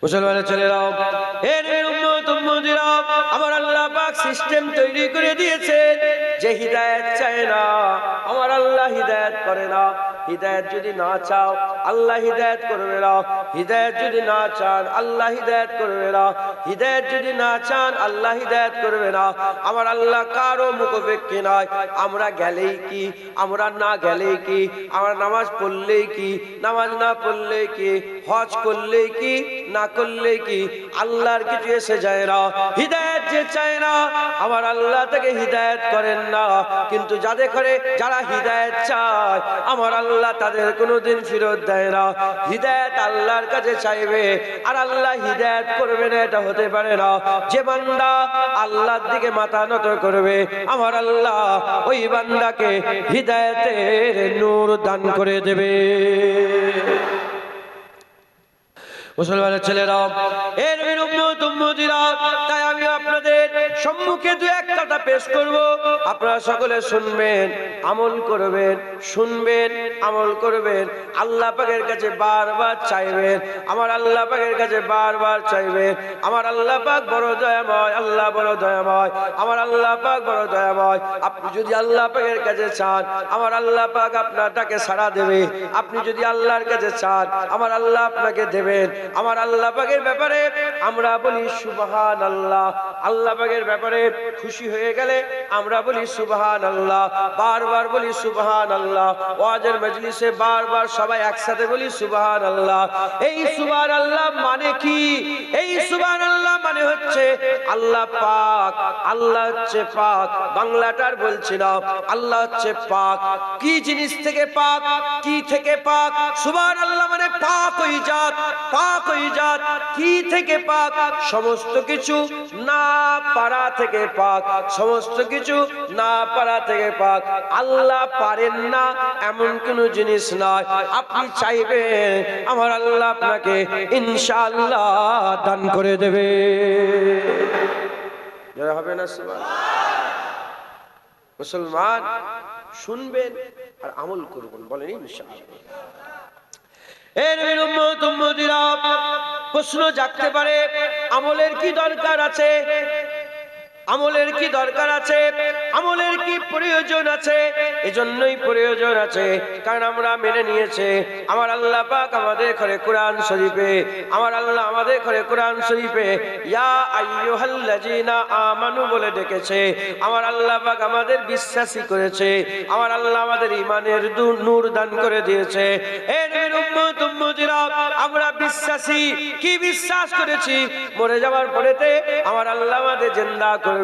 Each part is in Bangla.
মুসলমানের ছেলেরা, এর উম্মত উম্মতিরা, আমার আল্লাহ পাক সিস্টেম তৈরি করে দিয়েছেন যে হিদায়াত চায় না আমার আল্লাহ হিদায়াত করে না। হিদায়াত যদি না চাও আল্লাহ হিদায়াত করবে না। হিদায়াত যদি না চান আল্লাহ হিদায়াত করবে না। হিদায়াত যদি না চান আল্লাহ হিদায়াত করবে না। আমার আল্লাহ কারো মুখাপেক্ষী নয়। আমরা গেলেই কি, আমরা না গেলেই কি, আমরা নামাজ পড়লেই কি, নামাজ না পড়লেই কি, হজ করলেই কি, না করলে কি, আল্লাহর কিছু এসে যায় না। হিদায়াত যে চায় না আমার আল্লাহ তাকে হিদায়াত করেন না। কিন্তু যাদের করে যারা হিদায়াত চায় আমার আল্লাহ তাদের কোনোদিন ফেরত দেয় না। হিদায়াত আল্লাহর কাছে চাইবে আর আল্লাহ হিদায়াত করবে না, এটা হতে পারে না। যে বান্দা আল্লাহর দিকে মাথা নত করবে আমার আল্লাহ ওই বান্দাকে হিদায়াতের নূর দান করে দেবে। মুসলমানের ছেলেরা, এর উম্মত উম্মতিরা, তাই আমি আপনাদের সম্মুখে দু এক কথা পেশ করব। আপনারা সকলে শুনবেন, আমল করবেন, শুনবেন, আমল করবেন। আল্লাহ পাকের কাছে বারবার চাইবেন, আমার আল্লাহ পাকের কাছে বারবার চাইবেন। আমার আল্লাহ পাক বড় দয়াময়, আল্লাহ বড় দয়াময়, আমার আল্লাহ পাক বড় দয়াময়। আপনি যদি আল্লাহ পাকের কাছে চান আমার আল্লাহ পাক আপনারটাকে সাড়া দেবে। আপনি যদি আল্লাহর কাছে চান আমার আল্লাহ আপনাকে দেবেন। আমার আল্লাহ পাকের ব্যাপারে আমরা বলি সুবহানাল্লাহ। আল্লাহ পাকের ব্যাপারে খুশি হয়ে গেলে আমরা বলি সুবহানাল্লাহ, বারবার বলি সুবহানাল্লাহ। ওয়াজের মজলিসে বারবার সবাই একসাথে বলি সুবহানাল্লাহ। এই সুবহানাল্লাহ মানে কি? এই সুবহানাল্লাহ মানে হচ্ছে আল্লাহ পাক, আল্লাহ হচ্ছে পাক। বাংলাটার বলছি না, আল্লাহ হচ্ছে পাক। কি জিনিস থেকে পাক? কি থেকে পাক? সুবহানাল্লাহ মানে পাক ওই জাত, পাক ওই জাত। কি থেকে পাক? সমস্ত কিছু না পারা থেকে পাক, সমস্ত কিছু না পারা থেকে পাক। আল্লাহ পারেন না এমন কোন জিনিস নয়। আপনি চাইবেন আমার আল্লাহ আপনাকে ইনশাআল্লাহ দান করে দেবে। যারা হবে না মুসলমান, শুনবেন আর আমল করবেন, বলেন ইনশাআল্লাহ। এর উম্মত উম্মতিরা, প্রশ্ন জাগতে পারে আমলের কি দরকার আছে? আমলের কি দরকার আছে? আমলের কি প্রয়োজন আছে? এজন্যই প্রয়োজন আছে কারণ আমরা মেনে নিয়েছে আমার আল্লাহ পাক আমাদের ঘরে কোরআন শরীফে, আমার আল্লাহ আমাদের ঘরে কোরআন শরীফে ইয়া আইয়ুহাল্লাযীনা আমানু বলে ডেকেছে। আমার আল্লাহ পাক আমাদের বিশ্বাসী করেছে, আমার আল্লাহ আমাদের ঈমানের নূর দান করে দিয়েছে। এর উম্মত উম্মতিরা, আমরা বিশ্বাসী। কি বিশ্বাস করেছি? মরে যাওয়ার পরেতে আমার আল্লাহ আমাদের জিন্দা করবেন।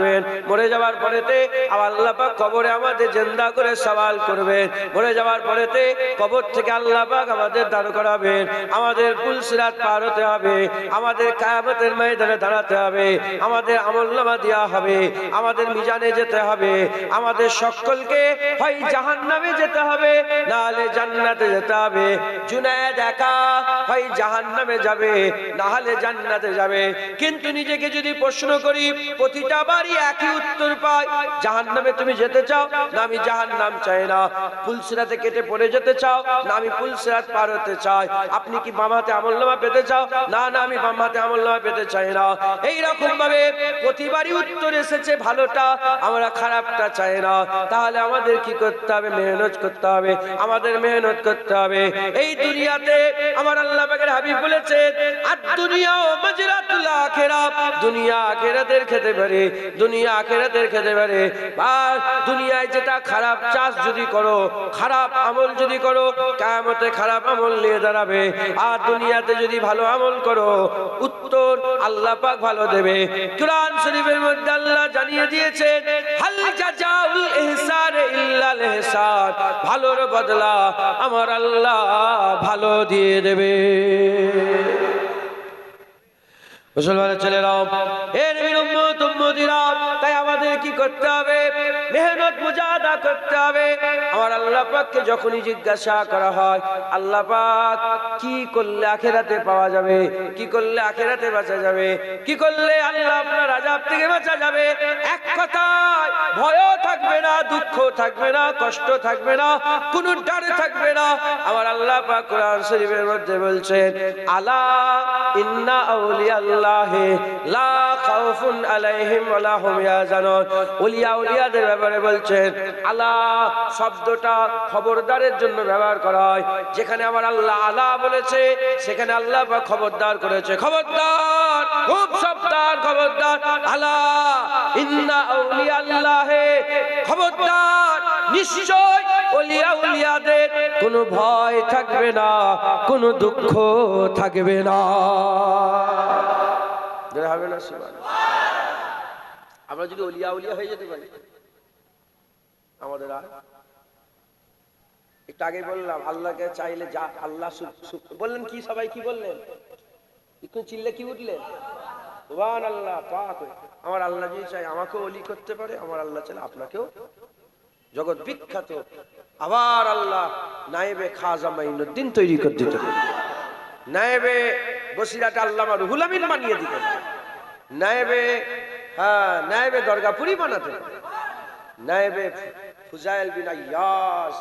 মরে যাওয়ার পরেতে আমার আল্লাহ পাক কবরে আমাদের জিন্দা করে সওয়াল করবেন। মরে যাওয়ার পরেতে কবর থেকে আল্লাহ পাক আমাদের দাঁড় করাবেন। আমাদের পুল সিরাত পার হতে হবে, আমাদের কিয়ামতের ময়দানে দাঁড়াতে হবে, আমাদের আমলনামা দেওয়া হবে, আমাদের মিজানে যেতে হবে। আমাদের সকলকে হয় জাহান্নামে যেতে হবে না হলে জান্নাতে যেতে হবে। জুনায়েদ একা হয় জাহান্নামে যাবে না হলে জান্নাতে যাবে। কিন্তু নিজেকে যদি প্রশ্ন করি প্রতিটা বারই একই উত্তর পাই, জাহান্নামে তুমি যেতে চাও না আমি জাহান্নাম চাই না। পুলসিরাতে কেটে পড়ে যেতে চাও না আমি পুলসিরাত পার হতে চাই। আপনি কি বাম হাতে আমলনামা পেতে চাও? না না আমি বাম হাতে আমলনামা পেতে চাই না। এই রকম ভাবে প্রতিবারই উত্তর এসেছে ভালোটা, আমরা খারাপটা চাই না। তাহলে আমাদের কি করতে হবে? মেহনত করতে হবে, আমাদের মেহনত করতে হবে। এই দুনিয়াতে আমার আল্লাহ পাকের হাবিব বলেছেন আদ-দুনিয়া মাজরাতুল আখিরাহ, দুনিয়া আখিরাতের খেতে পারে, দুনিয়া আখিরাতের খেতে পারে। আর দুনিয়ায় যেটা খারাপ চাষ যদি করো, খারাপ আমল যদি করো, কিয়ামতে খারাপ আমল নিয়ে দাঁড়াবে। আর দুনিয়াতে যদি ভালো আমল করো উত্তর আল্লাহ পাক ভালো দেবে। কোরআন শরীফের মধ্যে আল্লাহ জানিয়ে দিয়েছেন হাল জাযাউল ইহসান ইল্লাল ইহসান, ভালোর বদলা আমার আল্লাহ ভালো দিয়ে দেবে। মুসলমানের ছেলেরা, এর উম্মত উম্মতিরা, তাই আমাদের কি করতে হবে? মেহনত মুজাহাদা করতে হবে। আমার আল্লাহ পাককে যখনই জিজ্ঞাসা করা হয়, আল্লাহ পাক কি করলে আখিরাতে পাওয়া যাবে, কি করলে আখিরাতে বাঁচা যাবে, কি করলে আল্লাহ আপনার আযাব থেকে বাঁচা যাবে, এক কথায় ভয়ও থাকবে না, দুঃখ থাকবে না, কষ্ট থাকবে না, কোনো ডর থাকবে না। আমার আল্লাহ পাক কোরআন শরীফের মধ্যে বলছেন, আলা ইন্না আউলিয়া আল্লাহি লা খাউফুন আলাইহিম ওয়া লা হুম ইয়াহজানুন। ওলিয়াদের ব্যাপারে বলছেন, আলা শব্দটা খবরদারের জন্য ব্যবহার করা হয়। যেখানে আমার আল্লাহ আলা বলেছে, সেখানে আল্লাহ পাক খবরদার করেছে। খবরদার, খুব সাবধান, খবরদার। আলা ইন্না আউলিয়া আল্লাহি, খবরদার, নিশ্চয় ওলিয়াদের কোনো ভয় থাকবে না, কোনো দুঃখ থাকবে না। হবে না সুবহানাল্লাহ। আমরা যদি ওলিয়া হয়ে যেতে পারি, আমাদের আর একটু আগে বললাম, আল্লাহকে চাইলে যা আল্লাহ বললেন কি, সবাই কি বললেন? একটু চিল্লে কি উঠলেন? সুবহানাল্লাহ। পাক আমার আল্লাহ যদি চাই আমাকেও ওলি করতে পারে, আমার আল্লাহ চাইলে আপনাকেও। জগৎ বিখ্যাত আবার আল্লাহ নায়েবে খাজা মাইনুদ্দিন তৈরি করে দিতে পারে, নায়েবে বসিরাটা আল্লামা রুহুল আমিন বানিয়ে দিতে পারে, নায়েবে দরগাপুরি বানাতে পারে, নায়েবে ফুজাইল বিন আইয়াস,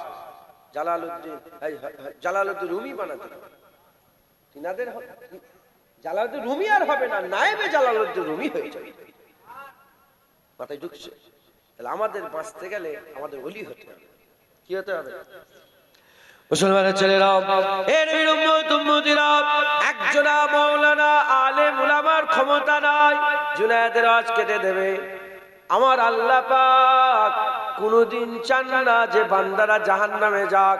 জালালউদ্দিন রুমি বানাতে পারে। তিনাদের জালালউদ্দিন রুমি আর হবে না, নায়েবে জালালউদ্দিন রুমি হয়ে যাবে। মাথায় ঢুকছে? তাহলে আমাদের বাঁচতে গেলে আমাদের ওলি হতে হবে। কি হতে হবে? মুসলমানের ছেলেরা, এর উম্মতিরা, একজনা মাওলানা আলেম উলামার ক্ষমতা নাই জুনায়েদের আজ কেটে দেবে। আমার আল্লাহ পাক কোনদিন চান না যে বান্দারা জাহান্নামে যাক।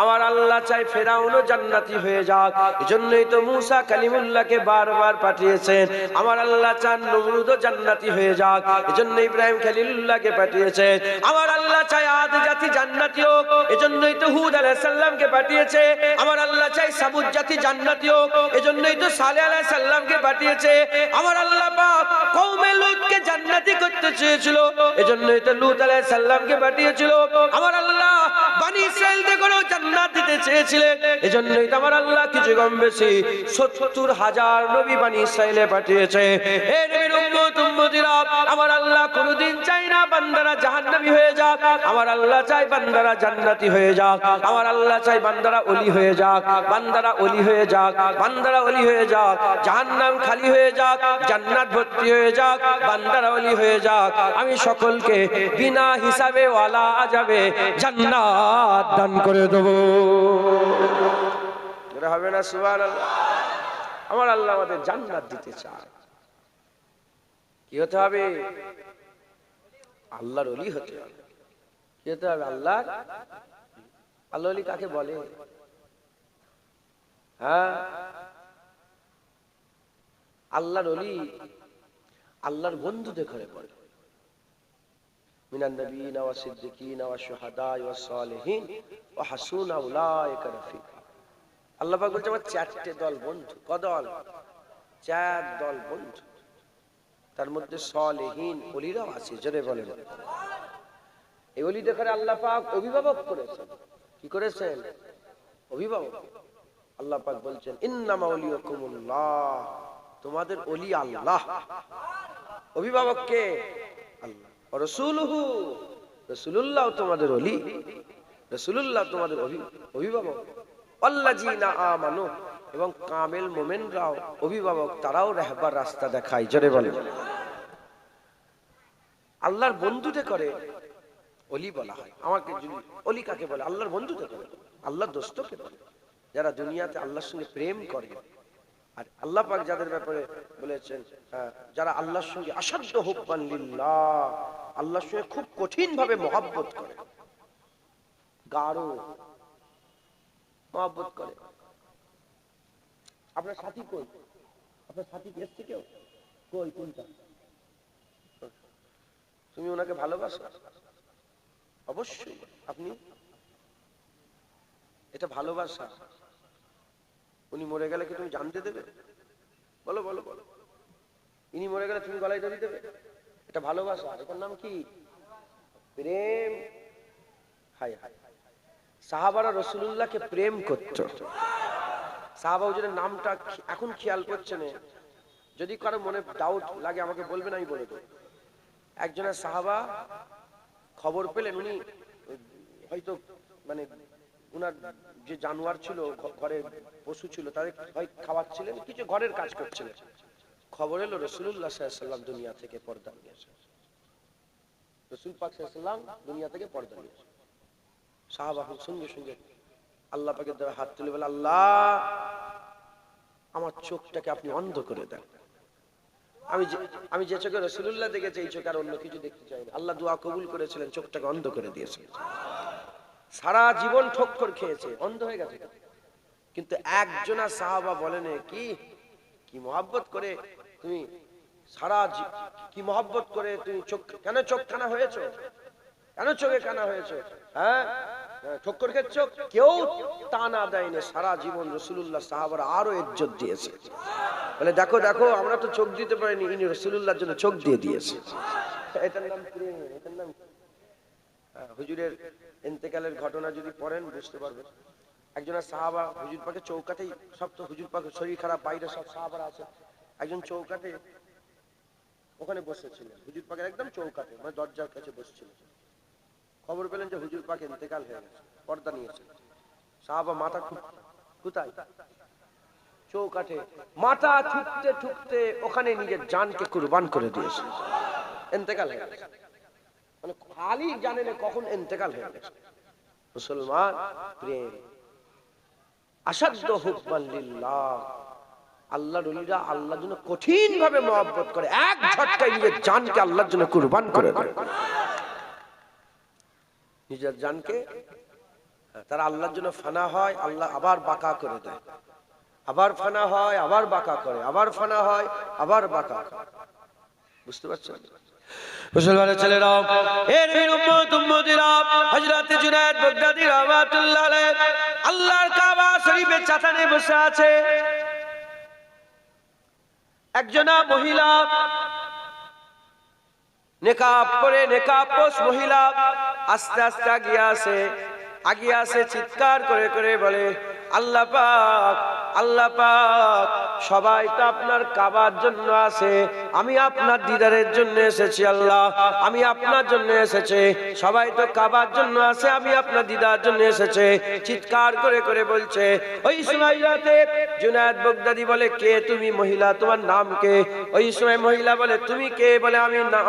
আমার আল্লাহ চাই ফেরাউনও জান্নাতি হয়ে যাক। এজন্যই তো মুসা কালিমুল্লাহকে বারবার পাঠিয়েছেন। আমার আল্লাহ চান নমরুদও জান্নাতি হয়ে যাক। এজন্য ইব্রাহিম খলিলুল্লাহকে পাঠিয়েছেন। আমার আল্লাহ চাই আদ জাতি জান্নাতি হোক। এজন্যই তো হুদ আলাইহিস সালামকে পাঠিয়েছে। আমার আল্লাহ চাই সামুদ জাতি জান্নাতি হোক। এজন্যই তো সালেহ আলাইহিস সালামকে পাঠিয়েছে। আমার আল্লাহ পাক কওমে লূতকে জান্নাতি করতে চেয়েছিল, এজন্যই তো লূত আলাইহিস সালামকে পাঠিয়েছিল। আমার আল্লাহ বনি ইসরাঈলকে কোনো জান্নাত দিতে চেয়েছিলেন, এজন্যই তো আমার আল্লাহ কিছু কম বেশি ৭০,০০০ নবী বনি ইসরাঈলে পাঠিয়েছে। হে নবীর উম্মতিরা, আমার আল্লাহ কোনদিন চাই না বান্দারা জাহান্নামী হয়ে যাক। আমার আল্লাহ চাই বান্দারা জান্নাতি হয়ে যাক। আমার আল্লাহ চাই বান্দারা ওলি হয়ে যাক, বান্দারা ওলি হয়ে যাক, বান্দারা ওলি হয়ে যাক, জাহান্নাম খালি হয়ে যাক, জান্নাত ভর্তি হয়ে যাক, বান্দারা ওলি হয়ে যাক। আমি সকলকে বিনা হিসাবে ওয়ালা যাবে জান্নাত দান করে দেব। এটা হবে না? সুবহানাল্লাহ। আমার আল্লাহ আমাদের জান্নাত দিতে চায়। কি হতে হবে? আল্লাহর ওলি হতে হবে। কি হতে হবে? আল্লাহর ওলি কাকে বলে? হ্যাঁ, আল্লাহর ওলি আল্লাহর বন্ধুদের ঘরে পড়ে। মিনান নবিয়িনা ওয়াস সিদ্দিকিনা ওয়াশ শুহাদাই ওয়াস সালিহিন ওয়া হাসুনা উলাইকা রাফিকা। আল্লাহ পাক বলছে আমার 4টে দল বন্ধু। কদল? 4 দল বন্ধু। তার মধ্যে সালেহীন ওলিরাও আছে। জোরে বলেন। এই ওলিদের ঘরে আল্লাহ পাক অভিভাবক করেছেন। কি করেছেন? অভিভাবক। আল্লাহ পাক বলছেন ইন্নামা ওলিয়াকুমুল্লাহ, তোমাদের ওলি আল্লাহ। অভিভাবক কে? আল্লাহ। রাসূলুহু, রাসূলুল্লাহ তোমাদের ওলি, রাসূলুল্লাহ তোমাদের অভিভাবক। আল্লাযিনা আমানু, এবং কামেল মুমিনরাও অভিভাবক, তারাও রাহবার রাস্তা দেখায়। জোরে বলেন। আল্লাহর বন্ধুতে করে ওলি বলা হয়। আমাকে যদি ওলি কাকে বলে? আল্লাহর বন্ধুতে করে, আল্লাহর দোস্তকে বলে, যারা দুনিয়াতে আল্লাহর সঙ্গে প্রেম করে। আর আল্লাহ পাক যাদের ব্যাপারে বলেছেন, যারা আল্লাহর সঙ্গে আসাধ্য হুব্বান লিল্লাহ, আল্লাহর সঙ্গে খুব কঠিন ভাবে মহব্বত করে, গাঢ় মহব্বত করে। আপনার সাথী কই? আপনার সাথী এসছে কেউ? কই? কোনটা? তুমি ওনাকে ভালোবাসো? অবশ্যই। আপনি? এটা ভালোবাসা। উনি মরে গেলে কি তুমি জানতে দেবে? বলো বলো বলো। ইনি মরে গেলে তুমি গলায় দড়ি দেবে? এটা ভালোবাসা, এটার নাম কি? প্রেম। হায় হায়, সাহাবারা রাসূলুল্লাহকে প্রেম করত। সাহাবা হুজুরের নামটা এখন খেয়াল করছে না, যদি কারো মনে ডাউট লাগে আমাকে বলবেন, আমি বলে দেব। একজনের সাহাবা খবর পেলেন, উনি হয়তো মানে উনার যে জানোয়ার ছিল, ঘরে পশু ছিল, তাদের হয় খাওয়াচ্ছিলেন, কিছু ঘরের কাজ করছিলেন। খবর এলো রাসূলুল্লাহ সাল্লাল্লাহু আলাইহি ওয়াসাল্লাম দুনিয়া থেকে পর্দা নিয়েছে। রাসূল পাক সাল্লাল্লাহু আলাইহি ওয়াসাল্লাম দুনিয়া থেকে পর্দা নিয়েছে। সাহাবা সঙ্গে সঙ্গে আল্লাহ পাকের দেওয়া হাত তুলে বলে, আল্লাহ আমার চোখটাকে আপনি অন্ধ করে দেন। আমি যে চোখে রাসূলুল্লাহ দেখেছি, এই চোখে আর অন্য কিছু দেখতে চাই না। আল্লাহ দোয়া কবুল করেছিলেন, চোখটাকে অন্ধ করে দিয়েছেন। সারা জীবন ঠক্কর খেয়েছে, অন্ধ হয়ে গেছে। কিন্তু একজনা সাহাবা বলেন, কি মহব্বত করে তুমি কি মহব্বত করে তুমি কেন চোখ কানা হয়েছো, কেন চোখে কানা হয়েছো? হ্যাঁ, ঠক্কর খেয়েছ। কেউ তা না দেয়নি, সারা জীবন রাসূলুল্লাহ সাহাবারা আরো ইজ্জত দিয়েছে। বলে দেখো দেখো, আমরা তো চোখ দিতে পারিনি, ইনি রাসূলুল্লাহর জন্য চোখ দিয়ে দিয়েছে। এটার নাম প্রেম, এটার নাম। হুজুরের ইন্তেকালের ঘটনা যদি পড়েন বুঝতে পারবেন। একজনের সাহাবা হুজুর পাকে চৌকাতেই, সব তো হুজুর পাকে শরীর খারাপ, বাইরে সব সাহাবারা আছে, একজন চৌকাতে ওখানে বসেছিলেন, হুজুর পাকের একদম চৌকাতে, মানে দরজার কাছে বসেছিল। খবর পেলেন যে হুজুর পাক ইন্তেকাল হয়ে গেছে, পর্দা নিয়েছে। সাহাবা মাথা কোথায়? চৌকাঠে মাথা ঠুকতে ঠুকতে ওখানে নিজের জানকে কুরবান করে দিয়েছে। ইন্তেকাল হয়ে গেছে, মানে খালি জানে না কখন ইন্তেকাল হয়ে গেছে। মুসলমান প্রেম আসাদ্দ হুব্বান লিল্লাহ। আল্লাহর ওলিরা আল্লাহর জন্য কঠিন ভাবে মহব্বত করে, এক ঝটকায় নিজের জানকে আল্লাহর জন্য কুরবান করে দেয়। নিজের জানকে তারা আল্লাহর জন্য ফানা হয়, আল্লাহ আবার বাঁকা করে দেয়, আবার ফানা হয়, আবার বাঁকা করে, আবার ফানা হয়, আবার বাঁকা করে। বুঝতে পারছেন মুসলমানের ছেলেরা? এর উম্মত উম্মতিরা, হযরত জুনায়েদ বাগদাদী রাহমাতুল্লাহ আলাইহি আল্লাহর কাবা শরীফের ছাতানে বসে আছে। একজনা মহিলা নেকাব পরে, নেকাবপোশ মহিলা আস্তে আস্তে আগিয়ে আসে, চিৎকার করে করে বলে, আল্লাহ পাক, আল্লাহ পাক, সবাই তো আপনার কাবার জন্য আসে, আমি আপনার দিদারের জন্য এসেছি। আল্লাহ, আমি আপনার জন্য এসেছি। সবাই তো কাবার জন্য আসে, আমি আপনার দিদার জন্য এসেছে। চিৎকার করে করে বলছে। ওই সময়তে জুনায়েদ বাগদাদী বলে, কে তুমি মহিলা, তোমার নাম কে? ওই সময় মহিলা বলে, তুমি কে? বলে,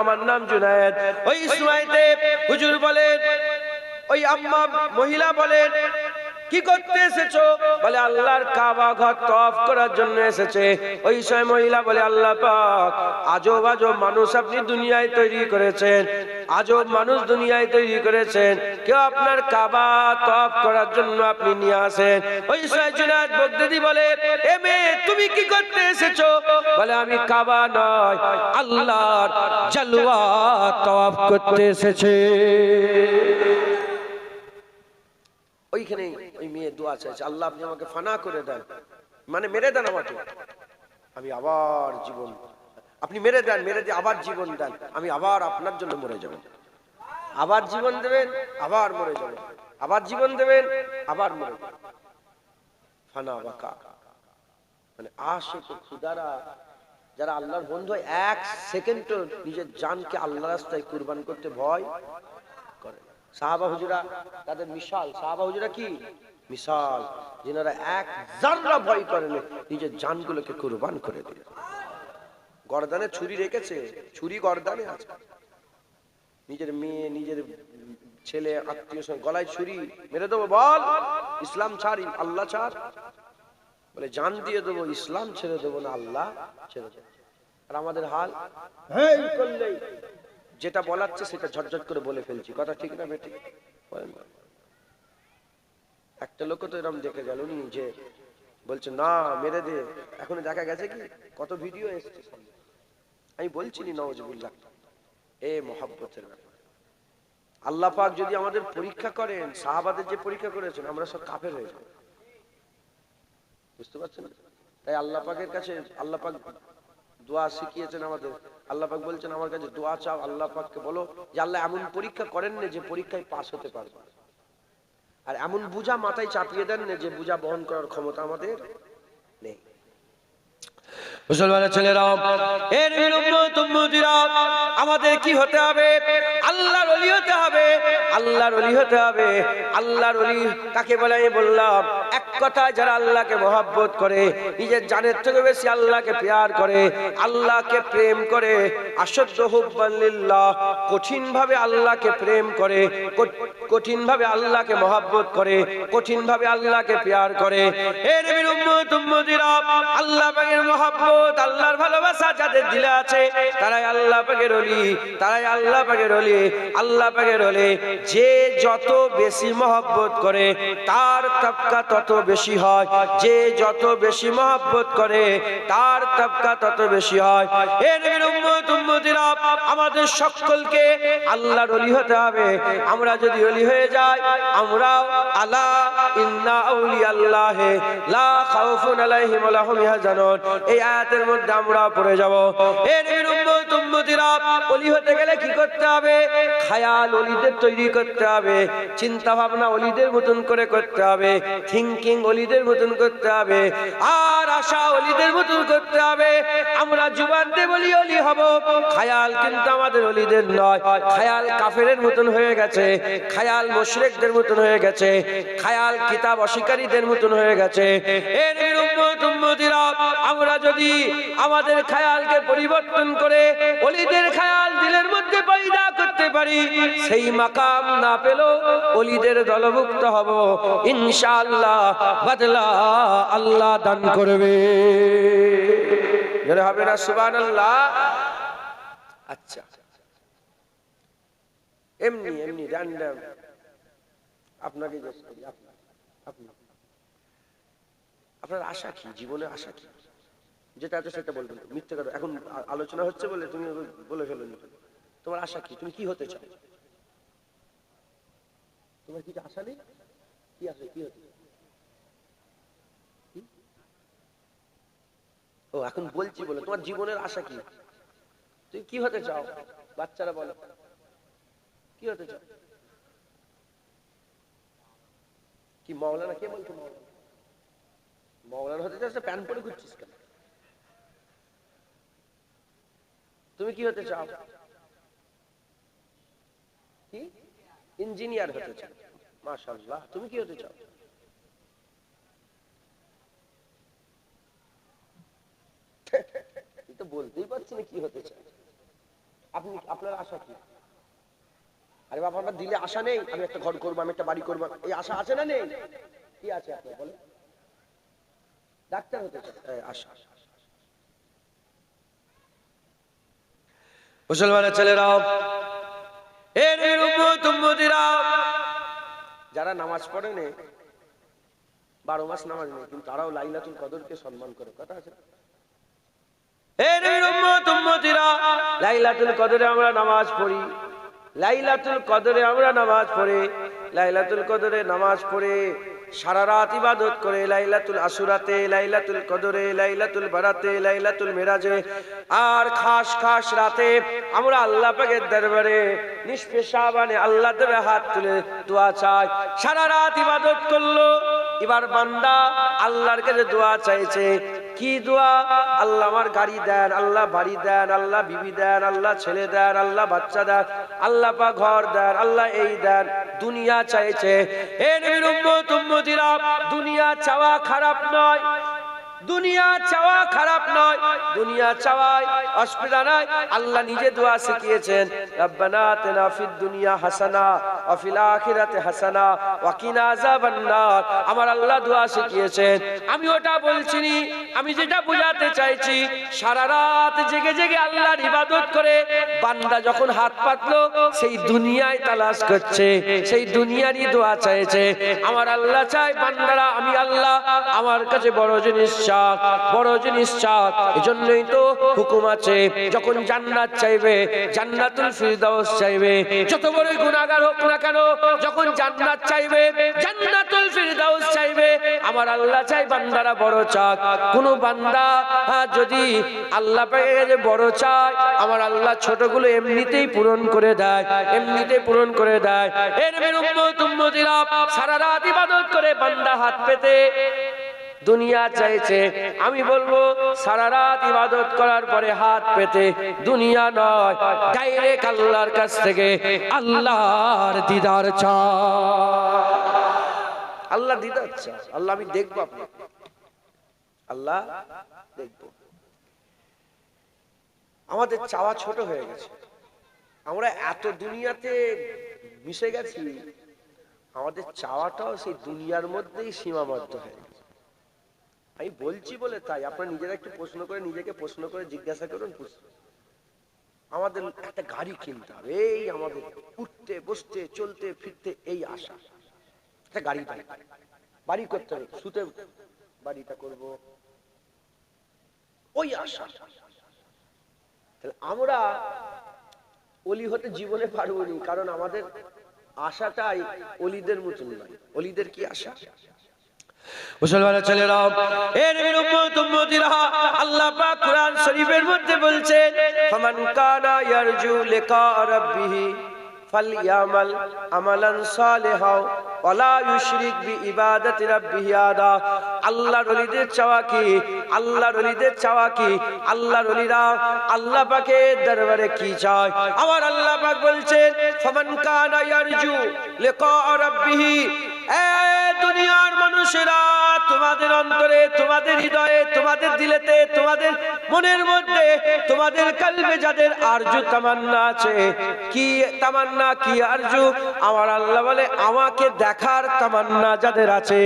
আমার নাম জুনায়েদ। ওই সময়তে হুজুর বলেন, ওই আম্মা মহিলা বলেন, কি করতে এসেছো? বলে, আল্লাহর কাবা ঘর তওয়াফ করার জন্য এসেছে। ওই সময় মহিলা বলে, আল্লাহ পাক, আজব আজব মানুষ আপনি দুনিয়ায় তৈরি করেছেন, আজব মানুষ দুনিয়ায় তৈরি করেছেন, কেউ আপনার কাবা তওয়াফ করার জন্য আপনি নিয়ে আসেন। ওই সময় জুনায়েদ বাগদাদী বলে, এ মেয়ে, তুমি কি করতে এসেছো? বলে, আমি কাবা নয়, আল্লাহর জালওয়া তওয়াফ করতে এসেছে। ওইখানে ওই মেয়ে দোয়া চাইছে, আল্লাহ আপনি আমাকে ফানা করে দেন, মানে মেরে দেন আমাকে, আমি আবার জীবন, আপনি মেরে দেন, মেরে দিয়ে আবার জীবন দেন, আমি আবার আপনার জন্য মরে যাব। আবার জীবন দেবেন, আবার মরে যাব, আবার জীবন দেবেন, আবার মরে যাব। ফানা বাকা, মানে আশিক খুদারা যারা আল্লাহর বন্ধু হয়, এক সেকেন্ডও নিজের জানকে আল্লাহর রাস্তায় কুরবান করতে ভয় করে। সাহাবা হুজুরা তাদের মিশাল, সাহাবা হুজুরা কি মিশাল, যিনারা এক যারা ভয় করেন, নিজের জানগুলোকে কুরবান করে দিয়ে। গর্দানে ছুরি রেখেছে, ছুরি গর্দানে আছে, নিজের মেয়ে, নিজের ছেলে, আত্মীয় গলায় ছুরি, মেরে দেবো, বল ইসলাম ছাড়ি, আল্লাহ ছাড়, বলে জান দিয়ে দেবো, ইসলাম ছেড়ে দেবো না, আল্লাহ ছেড়ে দেবো। আর আমাদের হাল, হ্যাঁ করলেই যেটা বলাচ্ছে সেটা ঝটঝট করে বলে ফেলছি, কথা ঠিক না বেঠিক? একটা লোক তো এরকম দেখে গেল, উনি যে বলছে না মেরে দে, এখন দেখা গেছে কি কত ভিডিও এসছে। আমি বলছি নি নওয়াজুবিল্লাহ, এ মহব্বতের ব্যাপার। আল্লাহ পাক যদি আমাদের পরীক্ষা করেন, সাহাবাদের যে পরীক্ষা করেছেন, আমরা সব কাফের হয়ে যাব। বুঝতে পারছেন? তাই আল্লাহ পাকের কাছে আল্লাহ পাক দোয়া শিখিয়েছেন আমাদের। আল্লাহ পাক বলছেন আমার কাছে দোয়া চাও, আল্লাহ পাককে বলো যে আল্লাহ এমন পরীক্ষা করেন না যে পরীক্ষায় পাস হতে পারবে, আর এমন বোঝা মাথায় চাপিয়ে দেন না যে বোঝা বহন করার ক্ষমতা আমাদের নেই। মুসলমানের ছেলেরা, এর উম্মতিরা, আমাদের কি হতে হবে? আল্লাহর ওলি হতে হবে। আল্লাহর ওলি হতে হবে। আল্লাহর ওলি কাকে বলে? আমি বললাম, এক কথায় যারা আল্লাহকে মহব্বত করে, নিজের জানের থেকে বেশি আল্লাহকে প্যার করে, আল্লাহকে প্রেম করে, আশদ্দ হুব্বান লিল্লাহ, কঠিন ভাবে আল্লাহকে প্রেম করে, কঠিন ভাবে আল্লাহকে মহব্বত করে, কঠিন ভাবে আল্লাহকে প্যার করে। এর উম্মতিরা, আল্লাহ পাকের মহব্বত, আল্লাহর ভালোবাসা যাদের দিলে আছে, তারাই আল্লাহ পাকের ওলি, তারাই আল্লাহ পাকের ওলি। আল্লাহ পাকের ওলি যে যত বেশি মহব্বত করে তার তবকা তত বেশি হয়, যে যত বেশি মহব্বত করে তার তবকা তত বেশি হয়। এর উম্মতিরা, আমাদের সকলকে আল্লাহর ওলি হতে হবে। আমরা যদি ওলি হয়ে যাই, আমরা আলা ইন্না আউলিয়াল্লাহি লা খাউফুন আলাইহিম ওয়া লা হুম ইয়াহজানুন, এই আয়াতের মধ্যে আমরা পড়ে যাব। এর উম্মতিরা, ওলি হতে গেলে কি করতে হবে? খায়াল ওলিদের তৈরি করতে হবে, চিন্তা ভাবনা ওলিদের মতন করে করতে হবে, থিংকিং ওলিদের মতন করতে হবে, আর আশা ওলিদের মতন করতে হবে। আমরা জুবান দিয়ে বলি ওলি হব, খায়াল কিন্তু আমাদের ওলিদের নয়। খায়াল কাফেরের মতন হয়ে গেছে, খায়াল মুশরিকদের মতন হয়ে গেছে, খায়াল কিতাব অস্বীকারীদের মতন হয়ে গেছে। এর উম্মতিরা, আমরা যদি আমাদের খায়ালকে পরিবর্তন করে ওলিদের খায়াল দিলের মধ্যে পয়দা করতে পারি, সেই মাকাম না পেলেও ওলিদের দলভুক্ত হব ইনশাআল্লাহ। বদলা আল্লাহ দান করবে, যারা হবে না সুবহানাল্লাহ। আচ্ছা, এমনি এমনি র্যান্ডম আপনাকে জিজ্ঞেস করি, আপনার আশা কি? জীবনের আশা কি? যেটা আছে সেটা বলবেন, মিথ্যে কথা। এখন আলোচনা হচ্ছে বলে তুমি বলে ফেলো। তোমার আশা কি? তুমি কি হতে চাও? তোমার কিছু আশা নেই? কি আশা? কি হতে? ও এখন বলছি বলে তোমার জীবনের আশা কি? তুমি কি হতে চাও? বাচ্চারা বলো, কি হতে চাও? কি মাওলানা? কে বলছো মাওলানা? মাওলানা হতে চাস? প্যান্ট পরে ঘুরছিস কেন? তুমি কি হতে চাও? কি? ইঞ্জিনিয়ার হতে চাও? মাশাআল্লাহ। তুমি কি হতে চাও? তো বলতেই পারছি না কি হতে চাও। আপনি, আপনার আশা কি? আরে বাবা, আমার দিলে আশা নেই আমি একটা ঘর করবো, আমি একটা বাড়ি করবো, এই আশা আছে না নেই? কি আছে আপনার বলেন? ডাক্তার হতে চাই, আশা। মুসলমানের ছেলেরা, এর উম্মতিরা, যারা নামাজ পড়ে না, 12 মাস নামাজ নেই, কিন্তু তারাও লাইলাতুল কদরকে সম্মান করে, কথা আছে। এর উম্মতিরা, লাইলাতুল কদরে আমরা নামাজ পড়ি, লাইলাতুল কদরে আমরা নামাজ পড়ি, লাইলাতুল কদরে নামাজ পড়ে সারা রাত ইবাদত করে, লাইলাতুল আশুরাতে, লাইলাতুল কদরে, লাইলাতুল বারাতে, লাইলাতুল মিরাজে, আর খাস খাস রাতে আমরা আল্লাহ পাকের দরবারে নিষ্পেষাবানে আল্লাহ দরে হাত তুলে দোয়া চাই। সারা রাত ইবাদত করলো, এবার বান্দা আল্লাহর কাছে দোয়া চাইছে। কি দোয়া? আল্লাহ আমার গাড়ি দেন, আল্লাহ বাড়ি দেন, আল্লাহ বিবি দেন, আল্লাহ ছেলে দেন, আল্লাহ বাচ্চা দেন, আল্লাহ পাক ঘর দেন, আল্লাহ এই দেন। দুনিয়া চাইছে। এ নবীর উম্মতিরা, দুনিয়া চাওয়া খারাপ নয়, দুনিয়া চাওয়া খারাপ নয়, দুনিয়া চাওয়ায় অসুবিধা নাই। আল্লাহ নিজে দোয়া শিখিয়েছেন, রব্বানা আতিনা ফিদ দুনিয়া হাসানা ওয়া ফিল আখিরাতি হাসানা ওয়া কিনা আযাবান নার। আমার আল্লাহ দোয়া শিখিয়েছেন। আমি ওটা বলছি না, আমি যেটা বোঝাতে চাইছি, সারা রাত জেগে জেগে আল্লাহর ইবাদত করে বান্দা যখন হাত পাতলো সেই দুনিয়ায় তালাশ করছে, সেই দুনিয়ারই দোয়া চাইছে। আমার আল্লাহ চাই বান্দারা, আমি আল্লাহ আমার কাছে বড় জিনিস চাক, বড় জিনিস চাক। এজন্যই তো হুকুম আছে, যখন জান্নাত চাইবে জান্নাতুল ফিরদাউস চাইবে, যত বড় গুনাহগার হোক না না কেন, যখন জান্নাত চাইবে, জান্নাতুল ফিরদাউস চাইবে, আমার আল্লাহ চাই বান্দারা বড় চাক। কোন বান্দা যদি আল্লাহ পাকের কাছে বড় চায়, আমার আল্লাহ ছোটগুলো এমনিতেই পূরণ করে দেয়, এমনিতেই পূরণ করে দেয়। এর উম্মত উম্মতিরা সারা রাত ইবাদত করে বান্দা হাত পেতে দুনিয়া চাইছে, আমি বলবো সারা রাত ইবাদত করার পরে হাত পেতে দুনিয়া নয়, ডাইরেক্ট আল্লাহর কাছ থেকে আল্লাহর দিদার চায়। আল্লাহ দিদার চায়, আল্লাহ আমি দেখবো আপনাকে, আল্লাহ দেখবো। আমাদের চাওয়া ছোট হয়ে গেছে, আমরা এত দুনিয়াতে মিশে গেছি, আমাদের চাওয়াটাও সেই দুনিয়ার মধ্যেই সীমাবদ্ধ হয়ে গেছে। আমি বলছি বলে তাই, আপনারা নিজেরা একটু প্রশ্ন করে, নিজেকে প্রশ্ন করে জিজ্ঞাসা করুন। আমাদের একটা গাড়ি কিনতে হবে, এই আমাদের উঠতে বসতে চলতে ফিরতে এই আশা, একটা গাড়ি পাই, বাড়ি করতে হবে, শুতে বাড়িটা করব, ওই আশা। তাহলে আমরা অলি হতে জীবনে পারবো না, কারণ আমাদের আশাটাই অলিদের মতন নয়। অলিদের কি আশা? মুসলমানের ছেলেরা, এর উম্মত উম্মতিরা, আল্লাহ পাক কোরআন শরীফের মধ্যে বলছেন, ফামান কানা ইয়ারজু লিকা রাব্বিহি ফালইয়ামাল আমালান সালিহা ওয়ালা ইউশরিক বিইবাদাতি রাব্বিহি আদা। আল্লাহর ওলিদের চাওয়া কি? আল্লাহর ওলিদের চাওয়া কি? আল্লাহর ওলিরা আল্লাহ পাকের দরবারে কি চায়? আমার আল্লাহ পাক বলছেন, ফামান কানা ইয়ারজু লিকা রাব্বিহি, এ দুনিয়ার মানুষেরা, তোমাদের অন্তরে, তোমাদের হৃদয়ে, তোমাদের দিলেতে, তোমাদের মনের মধ্যে, তোমাদের কলবে যাদের আরজু তামান্না আছে, কি তামান্না, কি আরজু? আমার আল্লাহ বলে, আমাকে দেখার তামান্না যাদের আছে,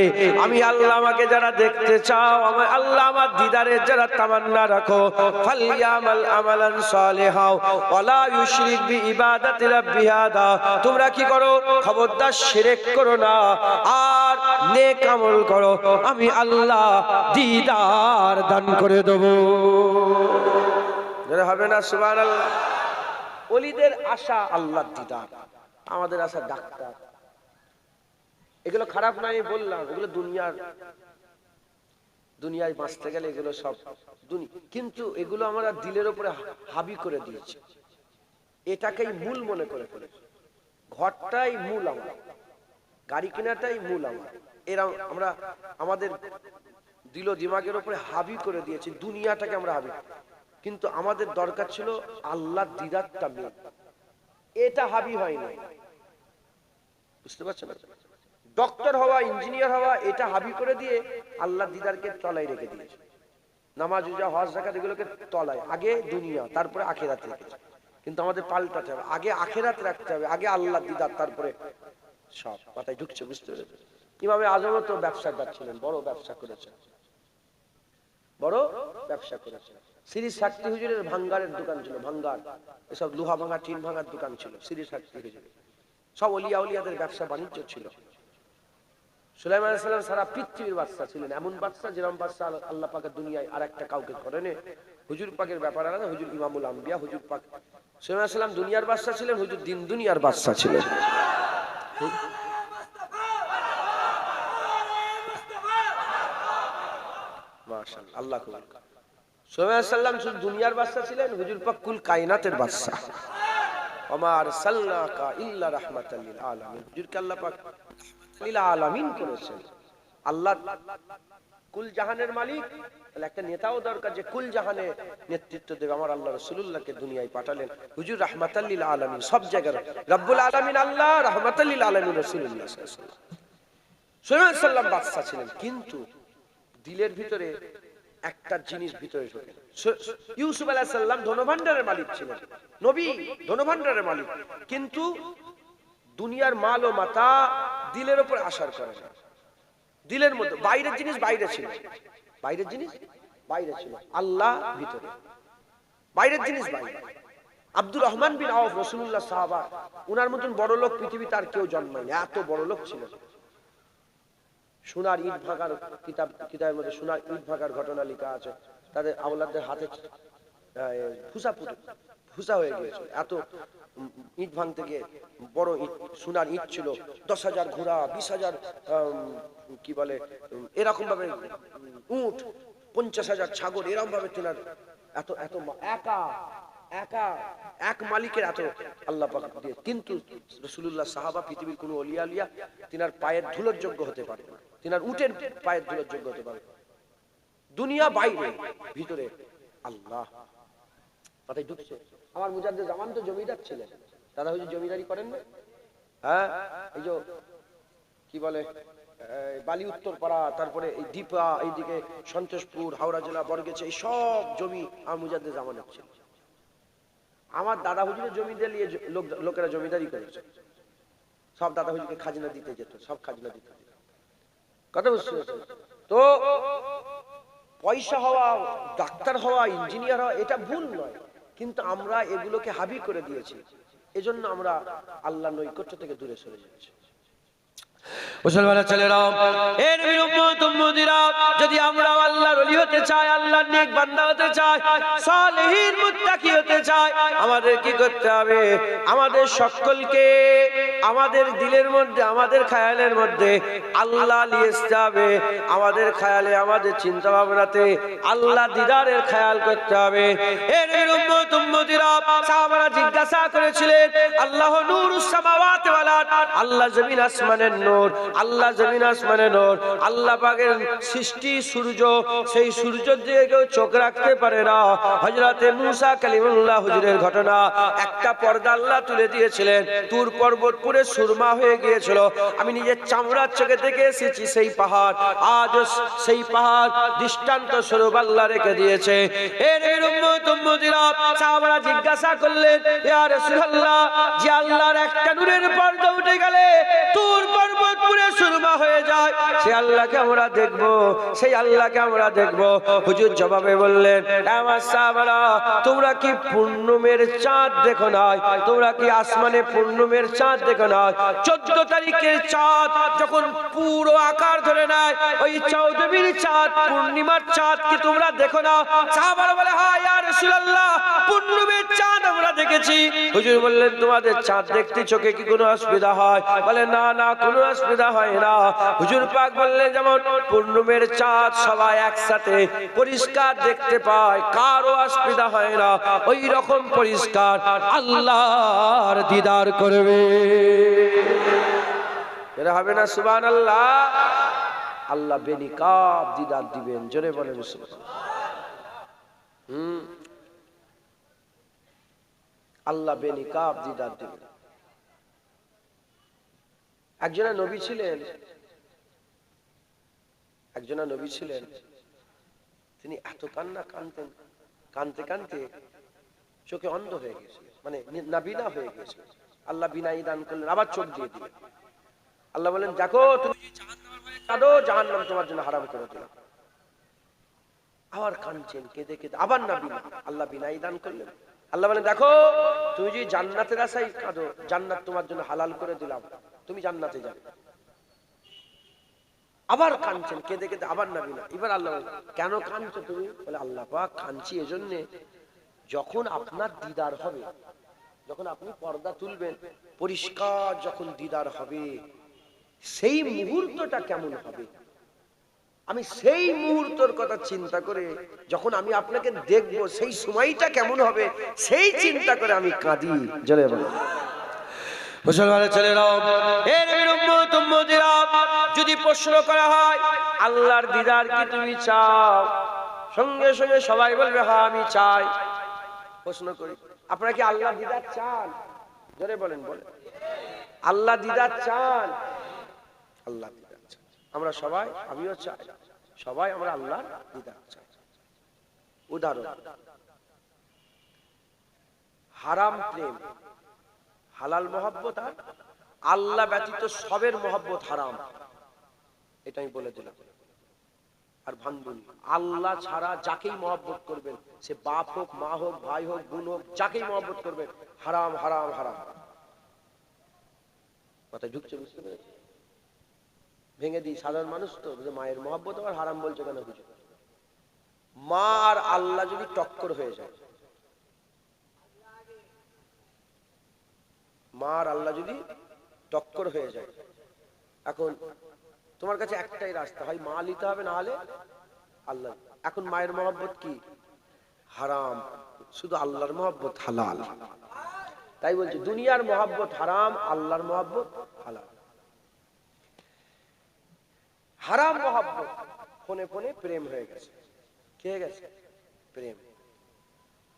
আমি আল্লাহ আমাকে যারা দেখতে চাও, আমার আল্লাহ আমার দিদারের যারা তামান্না রাখো, ফালইয়ামাল আমালান সালিহা ওয়ালা ইউশরিক বিইবাদাতি রাব্বিহি আদা। তোমরা কি করো? খবরদার শিরক করো না, আর নেক আমল করো, আমি আল্লাহ দিদার দান করে দেব। হবে না সুবহানাল্লাহ? ওলিদের আশা আল্লাহর দিদার, আমাদের আশা ডাক্তার। এগুলো খারাপ না, আমি বললাম, এগুলো দুনিয়ায় বাঁচতে গেলে এগুলো সব কিন্তু এগুলো আমরা দিলের উপরে হাবি করে দিয়েছি, এটাকেই মূল মনে করে ফেলেছি। ঘরটাই মূল, আমরা গাড়ি কেনাটাই মূল, এরা আমরা আমাদের দিল দিমাগের উপরে হাবি করে দিয়েছি, দুনিয়াটাকে আমরা হাবি। কিন্তু আমাদের দরকার ছিল আল্লাহর দিদারটা মেন, এটা হাবি হয় না। বুঝতে পারছেন? ডক্টর হওয়া, ইঞ্জিনিয়ার হওয়া, এটা হাবি করে দিয়ে আল্লাহর দিদারকে তলায় রেখে দিয়েছে। নামাজ রোজা হজ যাকাত এগুলোকে তলায়, আগে দুনিয়া তারপরে আখিরাত রেখেছে। কিন্তু আমাদের পাল্টাতে হবে, আগে আখিরাত রাখতে হবে, আগে আল্লাহর দিদার, তারপরে সব। মাথায় ঢুকছে? বুঝতে পেরেছেন? ইমামে আজমও তো ব্যবসাদার ছিলেন, বড় ব্যবসা করেছেন, বড় ব্যবসা করেছেন। শ্রী সাক্তি হুজুরের ভাঙ্গারের দোকান ছিল, ভাঙ্গার, এসব লোহা ভাঙা টিন ভাঙার দোকান ছিল শ্রী সাক্তি হুজুরের। সব ওলিয়া উলিয়াদের ব্যবসা বাণিজ্য ছিল। সুলাইমান আলাইহিস সালাম সারা পৃথিবীর বাদশা ছিলেন, এমন বাদশা যেরকম বাদশা আল্লাহ পাকের দুনিয়ায় আর একটা কাউকে করেনি। হুজুর পাকের ব্যাপার আলাদা, হুজুর ইমামুল আম্বিয়া, হুজুর পাক সুলাইমান আলাইহিস সালাম দুনিয়ার বাদশা ছিলেন, হুজুর দিন দুনিয়ার বাদশা ছিলেন। মাশাআল্লাহ, আল্লাহ কবুল করুন। সুলাইমান আলাইহিস সালাম শুধু দুনিয়ার বাদশা ছিলেন, হুজুর পাক কুল কায়নাতের বাদশা। ওমা আরসালনাকা ইল্লা রাহমাতাল লিল আলামিন, হুজুরকে আল্লাহ পাক লিল আলামিন করেছেন। আল্লাহ কুল জাহানের মালিক, তাহলে একটা নেতাও দরকার যে কুল জাহানে নেতৃত্ব দেবে। আমার আল্লাহ রাসূলুল্লাহকে দুনিয়ায় পাঠালেন, হুজুর রাহমাতাল লিল আলামিন, সব জায়গায় রব্বুল আলামিন আল্লাহ, রাহমাতাল লিল আলামিন রাসূলুল্লাহ সাল্লাল্লাহু আলাইহি ওয়াসাল্লাম। সুলাইমান সাল্লাম বাদশা ছিলেন, কিন্তু দিলের ভিতরে একটা জিনিস ভিতরে ঢোকে। ইউসুফ আলাইহিস সালাম ধনভাণ্ডারের মালিক ছিলেন, নবী ধনভাণ্ডারের মালিক, কিন্তু দুনিয়ার মাল ও মাতা দিলের উপর আসার করে না। দিলের মধ্যে বাইরের জিনিস বাইরে ছিল, বাইরের জিনিস বাইরে ছিল, আল্লাহ ভিতরে, বাইরের জিনিস বাইরে। আব্দুর রহমান বিন আওফ রাসূলুল্লাহ সাহাবা, উনার মতন বড় লোক পৃথিবীতে আর কেউ জন্মায়নি, এত বড় লোক ছিলেন। সোনার ইট ভাগার কিতাবের মধ্যে সোনার ইট ভাগার ঘটনা লেখা আছে। তাদের আওলাদদের হাতে ফুসা হয়ে গিয়েছিল। এত ইট ভাঙতে গিয়ে বড় ইট, সোনার ইট ছিল, 10,000 ঘোড়া, 20,000 কি বলে এরকম ভাবে উট, 50,000 ছাগল, এরকম ভাবে তিনার এত এত একা একা এক মালিকের এত আল্লাহ পাক দিয়ে। কিন্তু রাসূলুল্লাহ সাহাবা, পৃথিবীর কোন ওলিয়া আলিয়া তিনার পায়ের ধুলোর যোগ্য হতে পারে না, তিনার উটের পায়ের ধুলোর যোগ্য হতে পারে। দুনিয়া বাইরে, ভিতরে আল্লাহ। মাথায় ঢুকছে? আমার মুজাদ্দেদ জামান তো জমিদার ছিলেন, দাদা হুজুর জমিদারি করেন না? হ্যাঁ, এই যে কি বলে বালি উত্তরপাড়া, তারপরে এই দীপা, এইদিকে সন্তোষপুর, হাওড়া জেলা, বরগেছে, এই সব জমি আমার মুজাদ্দেদ জামানের ছিল। আমার দাদা হুজুরের জমি দিয়ে লোকেরা জমিদারি করেছে। সব দাদা হুজুরকে খাজনা দিতে যেত, সব খাজনা দিতে যেত। কথা বুঝতে পেরেছো? তো পয়সা হওয়া, ডাক্তার হওয়া, ইঞ্জিনিয়ার হওয়া এটা ভুল নয়, কিন্তু আমরা এগুলোকে হাবি করে দিয়েছি। এজন্য আমরা আল্লাহর নৈকট্য থেকে দূরে সরে যাচ্ছি। মুসলমানের ছেলেরা, এর উম্মত উম্মতিরা, যদি আমরা আল্লাহর ওলি হতে চাই, আল্লাহর নেক বান্দা হতে চাই, সালেহীন মুত্তাকি হতে চাই, আমাদের কি করতে হবে? আমাদের সকলকে আমাদের দিলের মধ্যে, আমাদের খেয়ালের মধ্যে আল্লাহ নিয়ে আসতে হবে। আমাদের খেয়ালে, আমাদের চিন্তা ভাবনাতে আল্লাহ দিদারের খেয়াল করতে হবে। এর উম্মত উম্মতিরা, সাহাবারা জিজ্ঞাসা করেছিলেন, আল্লাহ নূরুস সামাওয়াতি ওয়াল আরদ, আল্লাহ জমিন আসমানের নূর, আল্লাহ জমিন আসমানের নূর, আল্লাহ পাকের সৃষ্টি সূর্য, সেই সূর্যের দিকে কেউ চোখ রাখতে পারে না। হযরতে মূসা কালিমুল্লাহ হুজুরের ঘটনা, একটা পর্দা আল্লাহ তুলে দিয়েছিলেন, তুর পর্বত পুরো সুরমা হয়ে গিয়েছিল। আমি নিজের চামড়ার চোখে দেখে এসেছি সেই পাহাড়, আজ সেই পাহাড় দৃষ্টান্ত স্বরূপ আল্লাহ রেখে দিয়েছে। এর উম্মত উম্মতিরা, সাহাবারা জিজ্ঞাসা করলেন, ইয়া রাসূলুল্লাহ, যে আল্লাহর একটা নূরের পর্দা উঠে গেলে তুর পর্বত পুরো সুরমা হয়ে যায়, সেই আল্লাহকে আমরা দেখব, সেই আল্লাহকে আমরা দেখব। হুজুর জবাবে বললেন, আমার সাহাবারা, তোমরা কি পূর্ণিমের চাঁদ দেখো না? তোমরা কি আসমানে পূর্ণিমের চাঁদ দেখো না? 14 তারিখের চাঁদ যখন পুরো আকার ধরে নেয়, ওই চৌদ্দবীর চাঁদ, পূর্ণিমার চাঁদ কি তোমরা দেখো না? সাহাবারা বলে, হ্যাঁ ইয়া রাসূলুল্লাহ, পূর্ণিমের চাঁদ আমরা দেখেছি। হুজুর বললেন, তোমাদের চাঁদ দেখতে চোখে কি কোনো অসুবিধা হয়? বলে, না না, কোনো অসুবিধা হয় না। হুজুর পাক বললেন, যেমন পূর্ণিমের চাঁদ সবাই একসাথে পরিষ্কার দেখতে পায়, কারো অসুবিধা হয় না, ওই রকম পরিষ্কার আল্লাহর দিদার করবে। এরা হবে না সুবহানাল্লাহ? আল্লাহ বেনিকাব দিদার দিবেন, জোরে বলেন সুবহানাল্লাহ। আল্লাহ বেনিকাব দিদার দিবেন। একজনা নবী ছিলেন, তিনি এত কান্না কাঁদতেন, কাঁদতে কাঁদতে চোখে অন্ধ হয়ে গেছে, মানে নাবিনা হয়ে গেছে। আল্লাহ বিনাই দান করলেন, আবার চোখ দিয়ে দিলেন। আল্লাহ বলেন, দেখো তুমি কাঁদো, জাহান্নাম তোমার জন্য হারাম করে দিলাম। আবার কাঁদছেন, কেঁদে কেঁদে আবার নাবিনা, আল্লাহ বিনাই দান করলেন। আল্লাহ বলেন, দেখো তুমি যদি জান্নাতের আশায় কাঁদো, জান্নাত তোমার জন্য হালাল করে দিলাম, তুমি জান্নাতে যাবে। আবার কাঁদছেন, কেঁদে কেঁদে আবার নাবিনা। এবার আল্লাহ বলেন, কেন কাঁদছো তুমি? বলে, আল্লাহ পাক, কাঁদছি এজন্য, যখন আপনার দিদার হবে, যখন আপনি পর্দা তুলবেন, পরিষ্কার যখন দিদার হবে, সেই মুহূর্তটা কেমন হবে, আমি সেই মুহূর্তের কথা চিন্তা করে, যখন আমি আপনাকে দেখবো সেই সময়টা কেমন হবে, সেই চিন্তা করে আমি কাঁদি। জোরে বলো। মুসলমানের ছেলেরা, এর উম্মত উম্মতিরা, যদি প্রশ্ন করা হয়, আল্লাহর দিদার কি তুমি চাও? সঙ্গে সঙ্গে সবাই বলবে, হ্যাঁ আমি চাই। প্রশ্ন করি, আপনারা কি আল্লাহর দিদার চান? জোরে বলেন, বলেন। আল্লাহ দিদার চান? আল্লাহ দিদার চান। আমরা সবাই, আমিও চাই, সবাই আমরা আল্লাহর দিদার চাই। উদাহরণ, হারাম প্রেম, হালাল মহব্বত, আর আল্লাহ ব্যতীত সবের মহব্বত হারাম, এটা আমি বলে দিলাম। আর ভাঙবুন, আল্লাহ ছাড়া যাকেই মহব্বত করবেন, সে বাপ হোক, মা হোক, ভাই হোক, বোন হোক, যাকেই মহব্বত করবেন, হারাম হারাম হারাম। কথায় ঢুকছে, বুঝতে পেরেছি? ভেঙে দিই, সাধারণ মানুষ তো, মায়ের মহব্বত আবার হারাম বলছে কেন? বুঝে, মা আর আল্লাহ যদি টক্কর হয়ে যায়, মা আর আল্লাহ যদি টক্কর হয়ে যায়, এখন তোমার কাছে একটাই রাস্তা, হয় মা নিতে হবে, না হলে আল্লাহ। এখন মায়ের মহব্বত কি? হারাম, শুধু আল্লাহর মহব্বত হালাল। তাই বলছি দুনিয়ার মহব্বত হারাম, আল্লাহর মহব্বত হালাল। হারাম মহব্বত, ফোনে ফোনে প্রেম হয়ে গেছে। কে গেছে? প্রেম।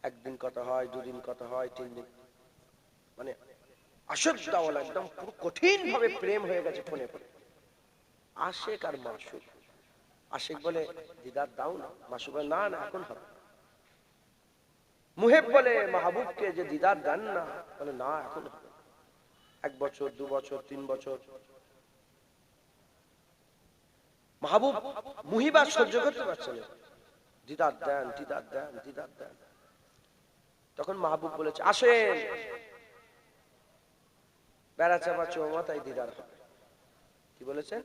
একদিন কথা হয়, দুদিন কথা হয়, 3 দিন, মানে আশদ্দাওয়ালা একদম পুরো কঠিন ভাবে প্রেম হয়ে গেছে ফোনে ফোনে। আশেক আর মাসুক। আশেক বলে দিদার দাও না, মাসুক বলে না না এখন হবে। মুহেব বলে মাহবুবকে যে দিদার দেন না, বলে না এখন হবে। 1 বছর 2 বছর 3 বছর মাহবুব মুহিবা সহ্য করতে পারছে না, দিদার দেন দিদার দেন দিদার দেন। তখন মাহবুব বলেছে আসেন, বেড়া চাপা চৌমাথায় দিদার হবে। কি বলেছেন?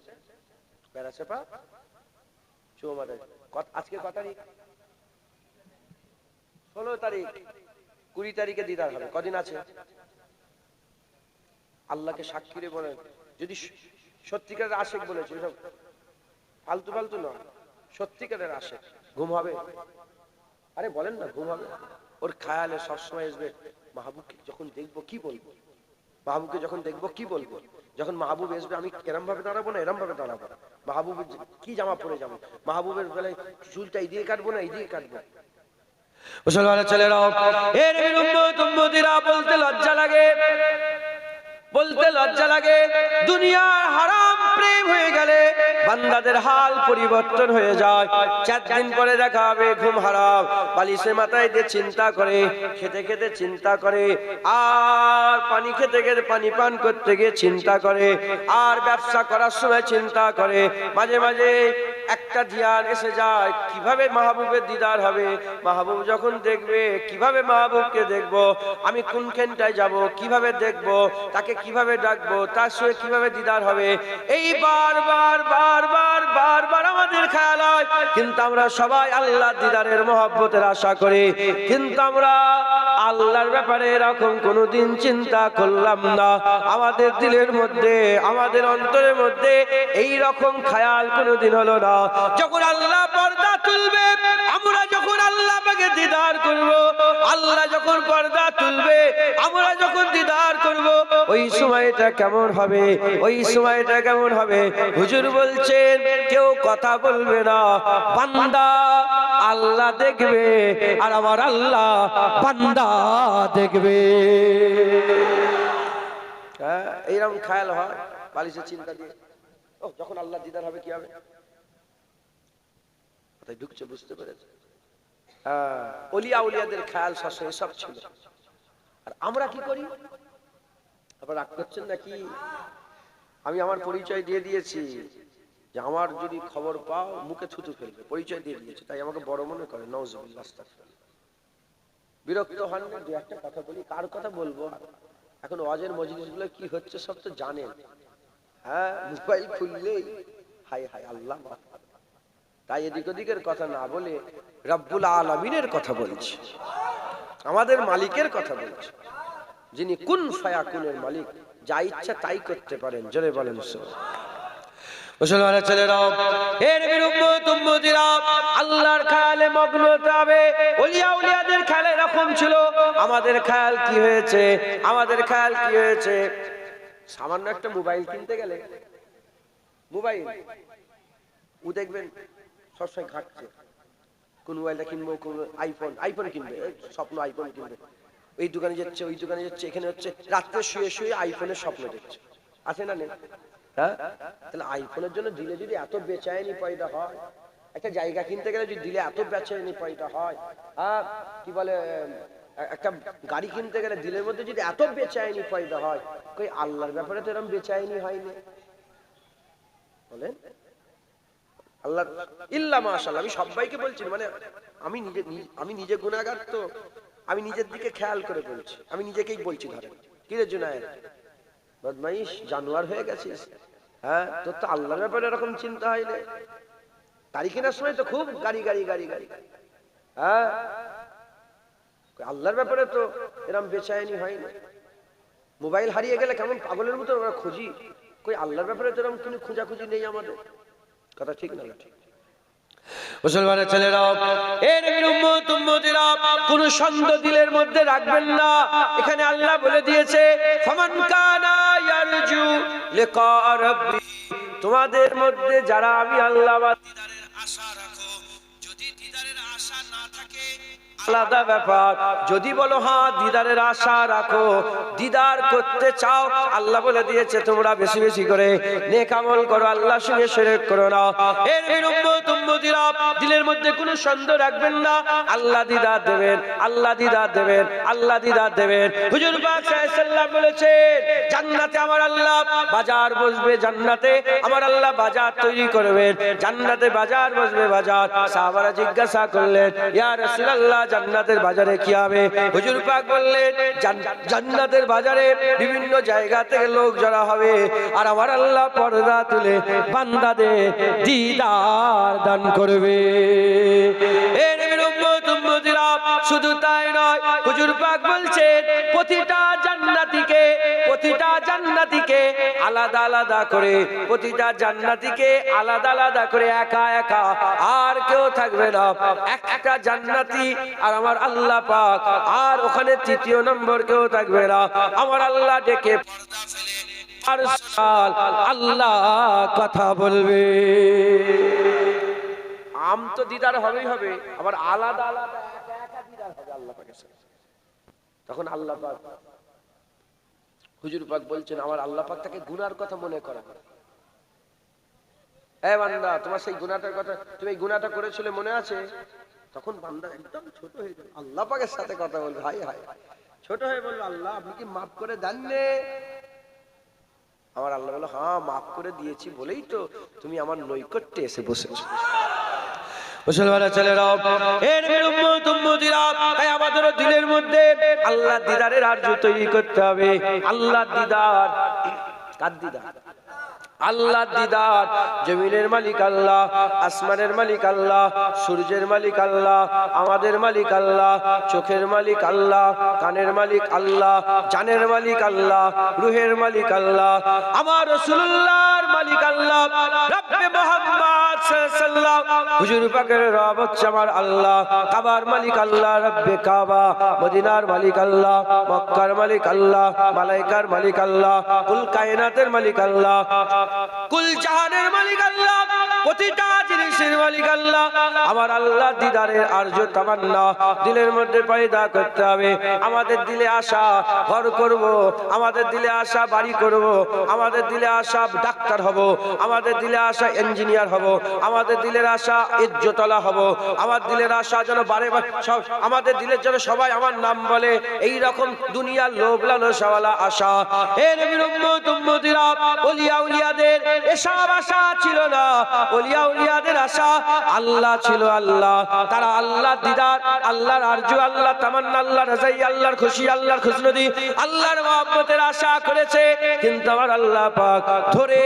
বেড়া চাপা চৌমাথায়। আজকে কত তারিখ? 16 তারিখ। 20 তারিখে দিদার হবে। কদিন আছে? আল্লাহকে সাক্ষী রে বলেন, যদি সত্যিকারের আশেক বলেছে, সব ফালতু ফালতু নয়, সত্যিকারের আশেক, ঘুম হবে? আরে বলেন না, ঘুম হবে? ওর খেয়ালে সবসময় আসবে মাহবুবকে যখন দেখবো কি বলবো, মাহবুবকে যখন দেখবো কি বলবো। যখন মাহবুব আসবে আমি এরম ভাবে দাঁড়াবো না এরম ভাবে দাঁড়াবো, মাহবুবের কি জামা পরে যাবো, মাহবুবের বেলায় চুলটা এদিকে কাটবো না এদিকে কাটবো। মুসলমানের ছেলেরাও, এর উম্মত উম্মতিরা, বলতে লজ্জা লাগে, বলতে লজ্জা লাগে। দুনিয়ার হারাম প্রেম হয়ে গেলে বান্দাদের হাল পরিবর্তন হয়ে যায়। 4 দিন পরে দেখা হবে ঘুম হারাম, বালিশে মাথায় দিয়ে চিন্তা করে, খেতে খেতে চিন্তা করে, আর পানি খেতে খেতে পানি পান করতে গিয়ে চিন্তা করে, আর ব্যবসা করার সময় চিন্তা করে। মাঝে মাঝে একটা ধ্যান এসে যায়, কিভাবে মাহবুবের দিদার হবে, মাহবুব যখন দেখবে কিভাবে মাহবুবকে দেখবো, আমি কোনখানটায় যাব, কিভাবে দেখবো, তাকে কিভাবে ডাকবো, তার সঙ্গে কিভাবে দিদার হবে। এই বারবার বারবার বারবার আমাদের খেয়াল হয়। কিন্তু আমরা সবাই আল্লাহ দিদারের মহব্বতের আশা করি, কিন্তু আমরা আল্লাহর ব্যাপারে এরকম কোনোদিন চিন্তা করলাম না। আমাদের দিলের মধ্যে, আমাদের অন্তরের মধ্যে এই রকম খেয়াল কোনোদিন হলো না। যখন আল্লাহ পর্দা তুলবে, আমরা যখন আল্লাহ পাকে দিদার করব, আল্লাহ যখন পর্দা তুলবে, আমরা যখন দিদার করব, ওই সময়টা কেমন হবে, ওই সময়টা কেমন হবে। হুজুর বলছেন কেউ কথা বলবে না, বান্দা আল্লাহ দেখবে, আর আমার আল্লাহ বান্দা দেখবে। হ্যাঁ, এইরকম খেয়াল হয় বালিশের চিন্তা দিয়ে। ও যখন আল্লাহ দিদার হবে কি হবে, তাই ঢুকছে, বুঝতে পেরেছে? ওলিয়া উলিয়াদের খেয়াল শাসন এসব ছিল। আর আমরা কি করি? আবার রাগ করছেন নাকি? আমি আমার পরিচয় দিয়ে দিয়েছি, যে আমার যদি খবর পাও মুখে থুতু ফেলবে, পরিচয় দিয়ে দিয়েছি, তাই আমাকে বড় মনে করে। নাউজুবিল্লাহ, আস্তাগফিরুল্লাহ। বিরক্ত হন না? 2-1টা কথা বলি, কার কথা বলবো? এখন ওয়াজের মজলিসগুলো কি হচ্ছে সব তো জানেন। হ্যাঁ, মোবাইল খুললেই হাই হাই আল্লাহ। তাই এদিক ওদিকের কথা না বলে রব্বুল আলামিনের কথা বলছি, আমাদের মালিকের কথা বলছি, যিনি কুন ফায়াকুনের মালিক, যা ইচ্ছা তাই করতে পারেন। জোরে বলেন সুবহানাল্লাহ। মুসলমানের ছেলেরাও, এর উম্মত উম্মতিরা, আল্লাহর খেয়ালে মগ্ন হতে হবে। ওলিয়া উলিয়াদের খেয়াল এরকম ছিল। আমাদের খেয়াল কি হয়েছে? আমাদের খেয়াল কি হয়েছে? সামান্য একটা মোবাইল কিনতে গেলে, মোবাইল ও দেখবেন সবসময় ঘাটছে, কোন মোবাইলটা কিনবো, কোন আইফোন কিনবে, স্বপ্ন আইফোন কিনবে, এই দোকানে যাচ্ছে ওই দোকানে যাচ্ছে, এখানে হচ্ছে, রাত্রে শুয়ে শুয়ে আইফোনের স্বপ্ন দেখছে। আছে না নেই? হ্যাঁ, তাহলে আইফোনের জন্য দিলে যদি এত বেচায়নি পয়দা হয়, একটা জায়গা কিনতে গেলে যদি দিলে এত বেচায়নি পয়দা হয়, কি বলে, একটা গাড়ি কিনতে গেলে দিলের মধ্যে যদি এত বেচায়নি পয়দা হয়, কই আল্লাহর ব্যাপারে তো এরকম বেচায়নি হয়নি? বলেন আল্লাহ ইল্লা মাশাআল্লাহ। আমি সবাইকে বলছি, মানে আমি নিজে গুনাহগার, তো আমি নিজের দিকে খেয়াল করে বলছি, আমি নিজেকেই বলছি। ধরেন কি রে জুনায়েদ, বদমাইশ জানোয়ার হয়ে গেছিস। হ্যাঁ, তোর তো আল্লাহর ব্যাপারে এরকম চিন্তা হয় না। গাড়ি কেনার সময় তো খুব গাড়ি গাড়ি গাড়ি গাড়ি, হ্যাঁ, আল্লাহর ব্যাপারে তো এরকম বেচায়নি হয় না। মোবাইল হারিয়ে গেলে কেমন পাগলের মতো আমরা খুঁজি, কই আল্লাহর ব্যাপারে তো এরকম কোনো খোঁজাখুঁজি নেই আমাদের। কথা ঠিক না? ঠিক। মুসলমানের ছেলেরা, এর নবীর উম্মত উম্মতিরা, কোন সন্দেহ দিলের মধ্যে রাখবেন না। এখানে আল্লাহ বলে দিয়েছে, ফামান কানা ইয়ারজু লিকা রাব্বি, তোমাদের মধ্যে যারা আমি আল্লাহ বা দিদারের আশা রাখো, যদি দিদারের আশা না থাকে আলাদা ব্যাপার, যদি বলো হ্যাঁ দিদারের আশা রাখো, দিদার করতে চাও, আল্লাহ বলে দিয়েছে তোমরা বেশি বেশি করে নেক আমল করো, আল্লাহর সঙ্গে শিরক করো না। এর নবীর উম্মত উম্মতিরা, দিলের মধ্যে কোনো সন্দেহ রাখবেন না, আল্লাহ দিদার দেবেন, আল্লাহ দিদার দেবেন, আল্লাহ দিদার দেবেন। হুজুর পাক সাল্লাল্লাহু আলাইহি ওয়াসাল্লাম বলেছেন, জান্নাতে আমার আল্লাহ বাজার বসবে, জান্নাতে আমার আল্লাহ বাজার তৈরি করবেন, জান্নাতে বাজার বসবে, বাজার। সাহাবারা জিজ্ঞাসা করলেন, ইয়া রাসূলুল্লাহ, জান্নাতের বাজারে কি হবে? হুজুর পাক বললেন, জান্নাতের বাজারে বিভিন্ন জায়গা থেকে লোক জড়া হবে, আর আমার আল্লাহ পর্দা তুলে বান্দাদের দিদার দান করবে। এর নবীর উম্মত উম্মতিরা, শুধু তাই নয়, হুজুর পাক বলছেন প্রতিটা জান্নাতীকে আলাদা আলাদা করে, প্রতিটা জান্নাতীকে আলাদা আলাদা করে, একা একা আর কেউ থাকবে না, একটা জান্নাতি আর আমার আল্লাহ পাক, আর ওখানে তৃতীয় নম্বর কেউ থাকবে না। আমার আল্লাহ ডেকে পর্দা ফেলে আর আল্লাহ কথা বলবে। আম তো দিদার হবেই হবে, আবার আলাদা আলাদা একা একা দিদার হবে আল্লাহ পাকের সাথে। তখন আল্লাহ পাক, হুজুর পাক বলছেন, আমার আল্লাহ পাক তাকে গুনার কথা মনে করা। এ বান্দা, তোমার সেই গুনাহটার কথা, তুমি এই গুনাহটা করেছিলে মনে আছে? তখন বান্দা একদম ছোট হয়ে যাবে, আল্লাহ পাকের সাথে কথা বলবে, হায় হায়, ছোট হয়ে বলবে, আল্লাহ আপনি কি মাফ করে দেননি? আমার আল্লাহ বলল, হ্যাঁ মাফ করে দিয়েছি বলেই তো তুমি আমার নৈকট্যে এসে বসেছো। মুসলমানের ছেলেরা, এর নবীর উম্মত উম্মতিরা, তাই আমাদের দিলের মধ্যে আল্লাহ দিদারের আরজু তৈরি করতে হবে। আল্লাহ দিদার, কার দিদার? আল্লাহ দিদার। জমিনের মালিক আল্লাহ, আসমানের মালিক আল্লাহ, সূর্যের মালিক আল্লাহ, আমাদের মালিক আল্লাহ, চোখের মালিক আল্লাহ, কানের মালিক আল্লাহ, জানের মালিক আল্লাহ, রুহের মালিক আল্লাহ, আমার রাসূলুল্লাহর মালিক আল্লাহ, রব্বে মুহাম্মদ সাল্লাল্লাহু আলাইহি ওয়াসাল্লাম, হুজুর পাকের রব হচ্ছে আমার আল্লাহ, কাবার মালিক আল্লাহ, রব্বে কাবা, মদিনার মালিক আল্লাহ, মক্কার মালিক আল্লাহ, মালাইকার মালিক আল্লাহ, কুল কায়নাতের মালিক আল্লাহ, কুল জাহানের মালিক আল্লাহ, প্রতিটা জিনিসের মালিক আল্লাহ। আমার আল্লাহ দিদারের আরজু তামান্না দিলের মধ্যে পয়দা করতে হবে। আমাদের দিলে আশা ঘর করব, আমাদের দিলে আশা বাড়ি করব, আমাদের দিলে আশা ডাক্তার হব, আমাদের দিলে আশা ইঞ্জিনিয়ার হব, আমাদের দিলের আশা ইজ্জতওয়ালা হব, আমার দিলের আশা যেন বারে বারে সব, আমাদের দিলের যেন সবাই আমার নাম বলে, এই রকম দুনিয়ার লোভ লালসাওয়ালা আশা। এ নবীর উম্মত উম্মতিরা, ওলিয়া উলিয়াদের এসব আশা ছিল না, ওলিয়া উলিয়াদের আশা আল্লাহ ছিল। আল্লাহ, তারা আল্লাহ দিদার, আল্লাহর আরজু, আল্লাহ তামান্না, আল্লাহর রাজাই, আল্লাহর খুশি, আল্লাহর খুশনদি, আল্লাহর মহব্বতের আশা করেছে। কিন্তু আমার আল্লাহ পাক ধরে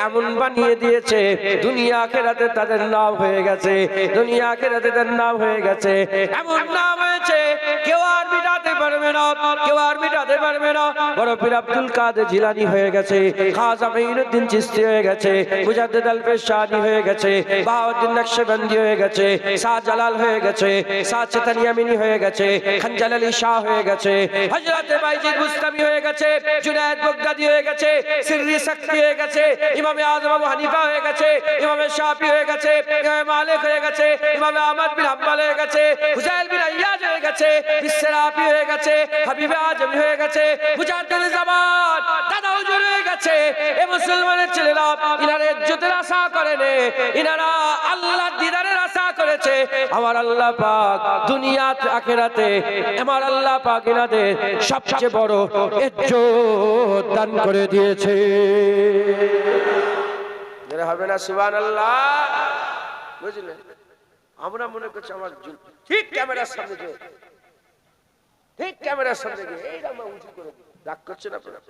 এমন বানিয়ে দিয়েছে, দুনিয়া আখিরাতে তাদের নাম হয়ে গেছে, দুনিয়া আখিরাতে তাদের নাম হয়ে গেছে, এমন নাম হয়েছে কেউ আর মিটাতে পারবে না, কেউ আর মিটাতে পারবে না। বড় পীর আব্দুল কাদের জিলানী হয়ে গেছে, খাজা মাঈনুদ্দিন চিশতি হয়ে গেছে, মুজাদ্দিদ আল পেশানি হয়ে গেছে, বাহাউদ্দিন নকশবন্দি হয়ে গেছে, শাহজালাল হয়ে গেছে, শাহ চেতানিয়ামিনী হয়ে গেছে, খঞ্জাল আলী শাহ হয়ে গেছে, হযরত বাইজিদ বুস্তামি হয়ে গেছে, জুনায়েদ বাগদাদি হয়ে গেছে, সিররি সাক্তি হয়ে গেছে, ইমাম আযম আবু হানিফা হয়ে গেছে, ইমাম শাফি হয়ে গেছে, ইমাম মালিক হয়ে গেছে, ইমাম আহমদ বিন হাম্বল হয়ে গেছে, হুজাইল বিন আইয়াজ হয়ে গেছে, বিসরাফি হয়ে গেছে, হাবিব আজমি হয়ে গেছে, মুজাদ্দিদ জামান দাদা হুজুর হয়ে গেছে। এ মুসলমানের ছেলেরা, ইনারা ইজ্জতের আশা করেনি, ইনারা আল্লাহ দিদারের আশা করেছে। আমার আল্লাহ পাক দুনিয়াত আখিরাতে আমার আল্লাহ পাক ইনাদের সবচেয়ে বড় ইজ্জত দান করে দিয়েছে। যারা হবে না সুবহানাল্লাহ, বুঝলেন? আমরা মনে করছি আমার ঠিক ক্যামেরার সামনে যে, ঠিক ক্যামেরার সামনে গিয়ে এইরকম উঁচু করে রাগ করছে না আপনারা?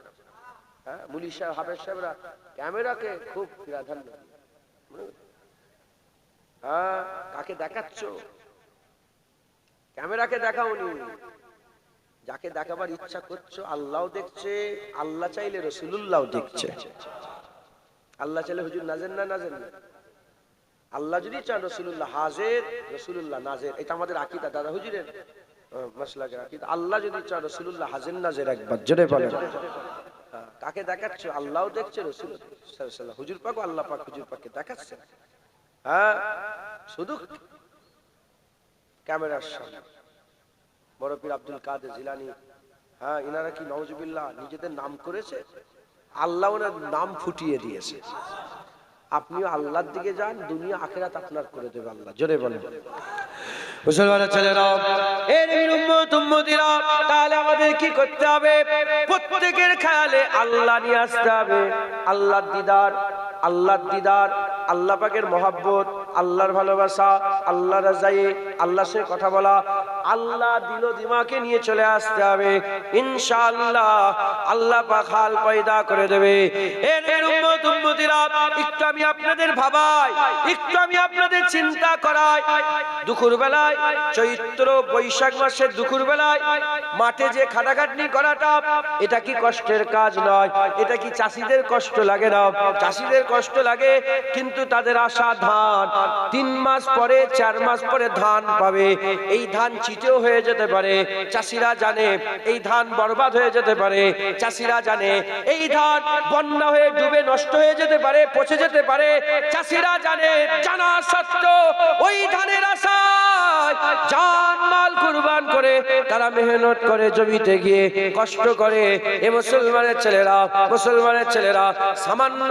হ্যাঁ, মুলি সাহেব, হাফেজ সাহেবরা ক্যামেরাকে খুব প্রাধান্য। হ্যাঁ, কাকে দেখাচ্ছ? ক্যামেরাকে দেখাওনি, যাকে দেখাবার ইচ্ছা করছো আল্লাহও দেখছে, আল্লাহ চাইলে রাসূলুল্লাহও দেখছে। আল্লাহ চাইলে হুজুর নাজের না নাজের না, আল্লাহ যদি চান রাসূলুল্লাহ হাজির, রাসূলুল্লাহ নাজের। এটা আমাদের আকীদা, দাদা হুজুরের মাসলাকের আকীদা। আল্লাহ যদি চান রাসূলুল্লাহ হাজির নাজের। একবার জোরে বলেন। কাকে দেখাচ্ছ? আল্লাহও দেখছে, রাসূল সাল্লাল্লাহু আলাইহি ওয়াসাল্লাম, হুজুর পাক, আল্লাহ পাক হুজুর পাককে দেখাচ্ছে। হ্যাঁ, শুধু ক্যামেরার সামনে। বড় পীর আব্দুল কাদের জিলানী, হ্যাঁ, ইনারা কি নাউজুবিল্লাহ নিজেদের নাম করেছে? আল্লাহ ওনার নাম ফুটিয়ে দিয়েছে। আপনিও আল্লাহর দিকে যান, দুনিয়া আখিরাত আপনার করে দেবে আল্লাহ। জোরে বলেন। মুসলমানের ছেলেরা, এর উম্মত উম্মতিরা, তাহলে আমাদের কি করতে হবে? প্রত্যেকের খেয়ালে আল্লাহ নিয়ে আসতে হবে। আল্লাহর দিদার, আল্লাহর দিদার, আল্লাহ পাকের মহব্বত, আল্লাহর ভালোবাসা, আল্লাহর রাজায়ে, আল্লাহর সাথে কথা বলা, আল্লাহ দিল দিমাকে নিয়ে চলে আসতে হবে। ইনশাআল্লাহ আল্লাহ পাক হাল পয়দা করে দেবে। এর উম্মত উম্মতিরা, একটু আমি আপনাদের ভাবাই, একটু আমি আপনাদের চিন্তা করাই। দুপুর বেলায়, চৈত্র বৈশাখ মাসের দুপুর বেলায় মাঠে যে খাটাখাটনি করাটা, এটা কি কষ্টের কাজ নয়? এটা কি চাষিদের কষ্ট লাগে না? চাষিদের কষ্ট লাগে, কিন্তু তাদের আশা ধান। 3 মাস পরে 4 মাস পরে ধান পাবে। এই ধান চিটেও হয়ে যেতে পারে। চাষিরা জানে এই ধান বরবাদ হয়ে যেতে পারে। চাষিরা জানে এই ধান বন্যা হয়ে ডুবে নষ্ট হয়ে যেতে পারে, পচে যেতে পারে। চাষিরা জানে, জানা সত্ত্বেও ওই ধানের আশায় জান মাল কুরবান করে তারা মেহনত করে, জমিতে গিয়ে কষ্ট করে। এ মুসলমানের ছেলেরা, মুসলমানের ছেলেরা, সামান্য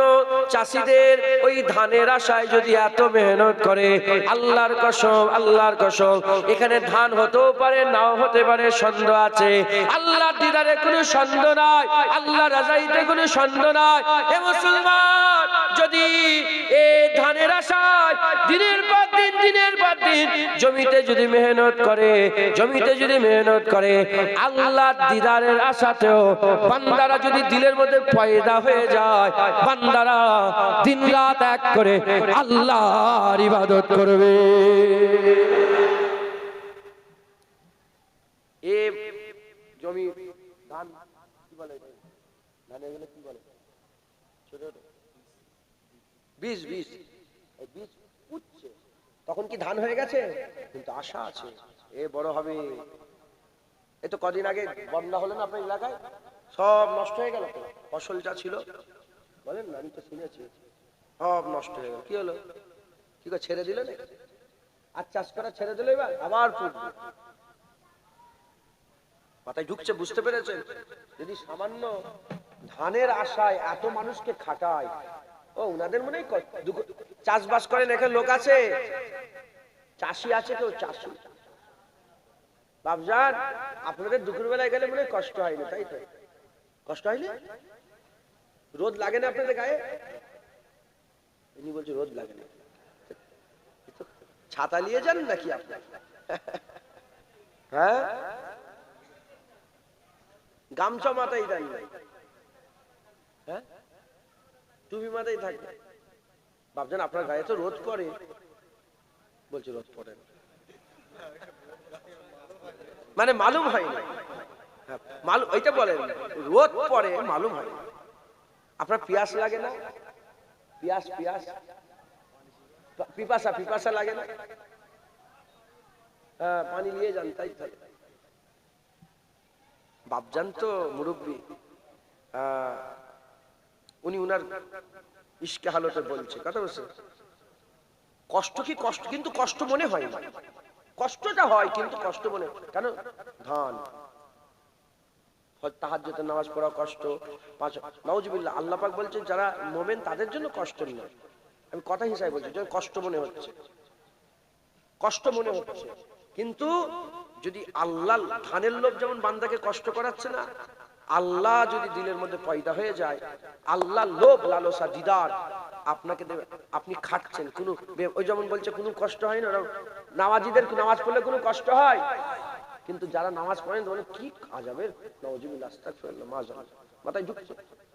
চাষিদের ওই ধানের আশায় যদি এত মেহনত করে, আল্লাহর কসম, আল্লাহর কসম, এখানে ধান হতেও পারে, নাও হতে পারে, সন্দেহ আছে। আল্লাহর দিদারে কোনো সন্দেহ নাই, আল্লাহ রাজাইতে কোনো সন্দেহ নাই। এ মুসলমান, যদি এই ধানের আশায় দিনের পর দিন, দিনের পর দিন জমিতে যদি মেহনত করে, জমিতে যদি মেহনত করে, আল্লাহর দিদারের আশাতেও বান্দারা যদি দিলের মধ্যে পয়দা হয়ে যায়, বান্দারা দিন রাত এক করে আল্লাহর ইবাদত করবে। এ জমি ধান কি বলে, ধান এগুলো কি বলে, ছোট বীজ, বীজ, এই বীজ উঠছে, তখন কি ধান হয়ে গেছে? কিন্তু আশা আছে, এ বড় হবে। এই তো কদিন আগে বন্যা হলো না আপনার এলাকায়, সব নষ্ট হয়ে গেল। ফসল যা ছিল, বলেন না, আমি তো শুনেছি, সব নষ্ট হয়ে গেল। কি হলো? কি করে ছেড়ে দিলেন? আর চাষ করা ছেড়ে দিলে এবার আবার ফুটবে। মাথায় ঢুকছে, বুঝতে পেরেছেন? যদি সামান্য ধানের আশায় এত মানুষকে খাটায়, ও উনাদের মনে চাষবাস করেন, এখানে লোক আছে, চাষি আছে, কেউ চাষি বাবজান, আপনাদের দুপুর বেলায় গেলে মনে কষ্ট হয়নি, তাই তো? কষ্ট হয়নি? রোদ লাগে না আপনাদের গায়ে? ইনি বলছে রোদ লাগে না। ছাতা নিয়ে যান নাকি আপনার? হ্যাঁ, গামছা মাথায় দেন নাই, হ্যাঁ, টুপি মাথায় থাকে। ভাবছেন আপনার গায়ে তো রোদ পড়ে, বলছে রোদ পড়ে না, মানে মালুম হয় না। মালুম, এইটা বলেন, রোদ পড়ে মালুম হয় না। আপনার পিয়াস লাগে না? পিয়াস, পিয়াস, পিপাসা, পিপাসা লাগে না? হ্যাঁ, পানি নিয়ে যান, তাই থাকে। বাপজান তো মুরব্বী, উনি উনার ইশকে হালতে বলছে, কথা বলছে, কষ্ট কি কষ্ট, কিন্তু কষ্ট মনে হয় না। কষ্টটা হয় কিন্তু কষ্ট মনে, কেন? ধান, তাহাজ্জুদের নামাজ পড়া কষ্ট, নাউজুবিল্লাহ, আল্লাহ পাক বলছেন যারা মুমিন তাদের জন্য কষ্ট নয়। আমি কথা হিসাবে বলছি, কষ্ট মনে হচ্ছে, কষ্ট মনে হচ্ছে, কিন্তু যদি আল্লাহ, ধানের লোভ যেমন বান্দাকে কষ্ট করাচ্ছে না, আল্লাহ যদি দিলের মধ্যে পয়দা হয়ে যায়, আল্লাহ লোভ, লালসা, দিদার আপনাকে দেবে, আপনি খাচ্ছেন, কোনো ওই যেমন বলছে কোনো কষ্ট হয় না। নামাজিদের নামাজ পড়লে কোনো কষ্ট হয়, কিন্তু যারা নামাজ পড়েন বলে কি আযাবের, নাউজুবিল্লাহ, আস্তাগফিরুল্লাহ, মাশাআল্লাহ, মাথায় ঢুকছে,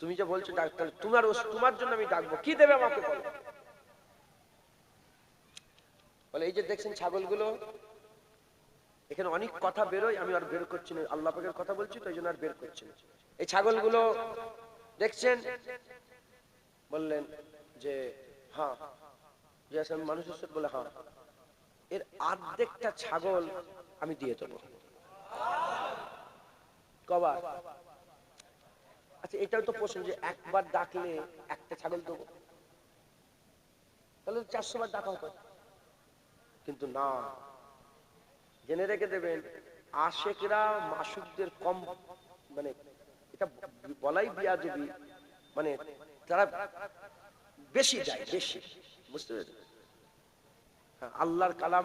তুমি যে বলছো ডাক্তার, তোমার জন্য আমি ডাকবো, কি দেবে আমাকে বলো। বলে এই যে দেখছেন ছাগলগুলো, এখানে অনেক কথা বেরোয়, আমি আর বের করছি না, আল্লাহ পাকের কথা বলছি তো এই জন্য আর বের করছি না। এই ছাগলগুলো দেখছেন? বললেন যে হ্যাঁ। মানুষের সাথে বলে হ্যাঁ, এর অর্ধেকটা ছাগল আমি দিয়ে দেবো। কবার? আচ্ছা এটাও তো প্রশ্ন যে একবার ডাকলে একটা ছাগল দেবো, তাহলে 400 বার ডাকা হতো। কিন্তু না, জেনে রেখে দেবেন, আশেকরা মাসুকদের কম, মানে এটা বলাই বিয়াদবি, মানে তারা বেশি যায়, বেশি। বুঝতে পেরেছেন? হ্যাঁ, আল্লাহর কালাম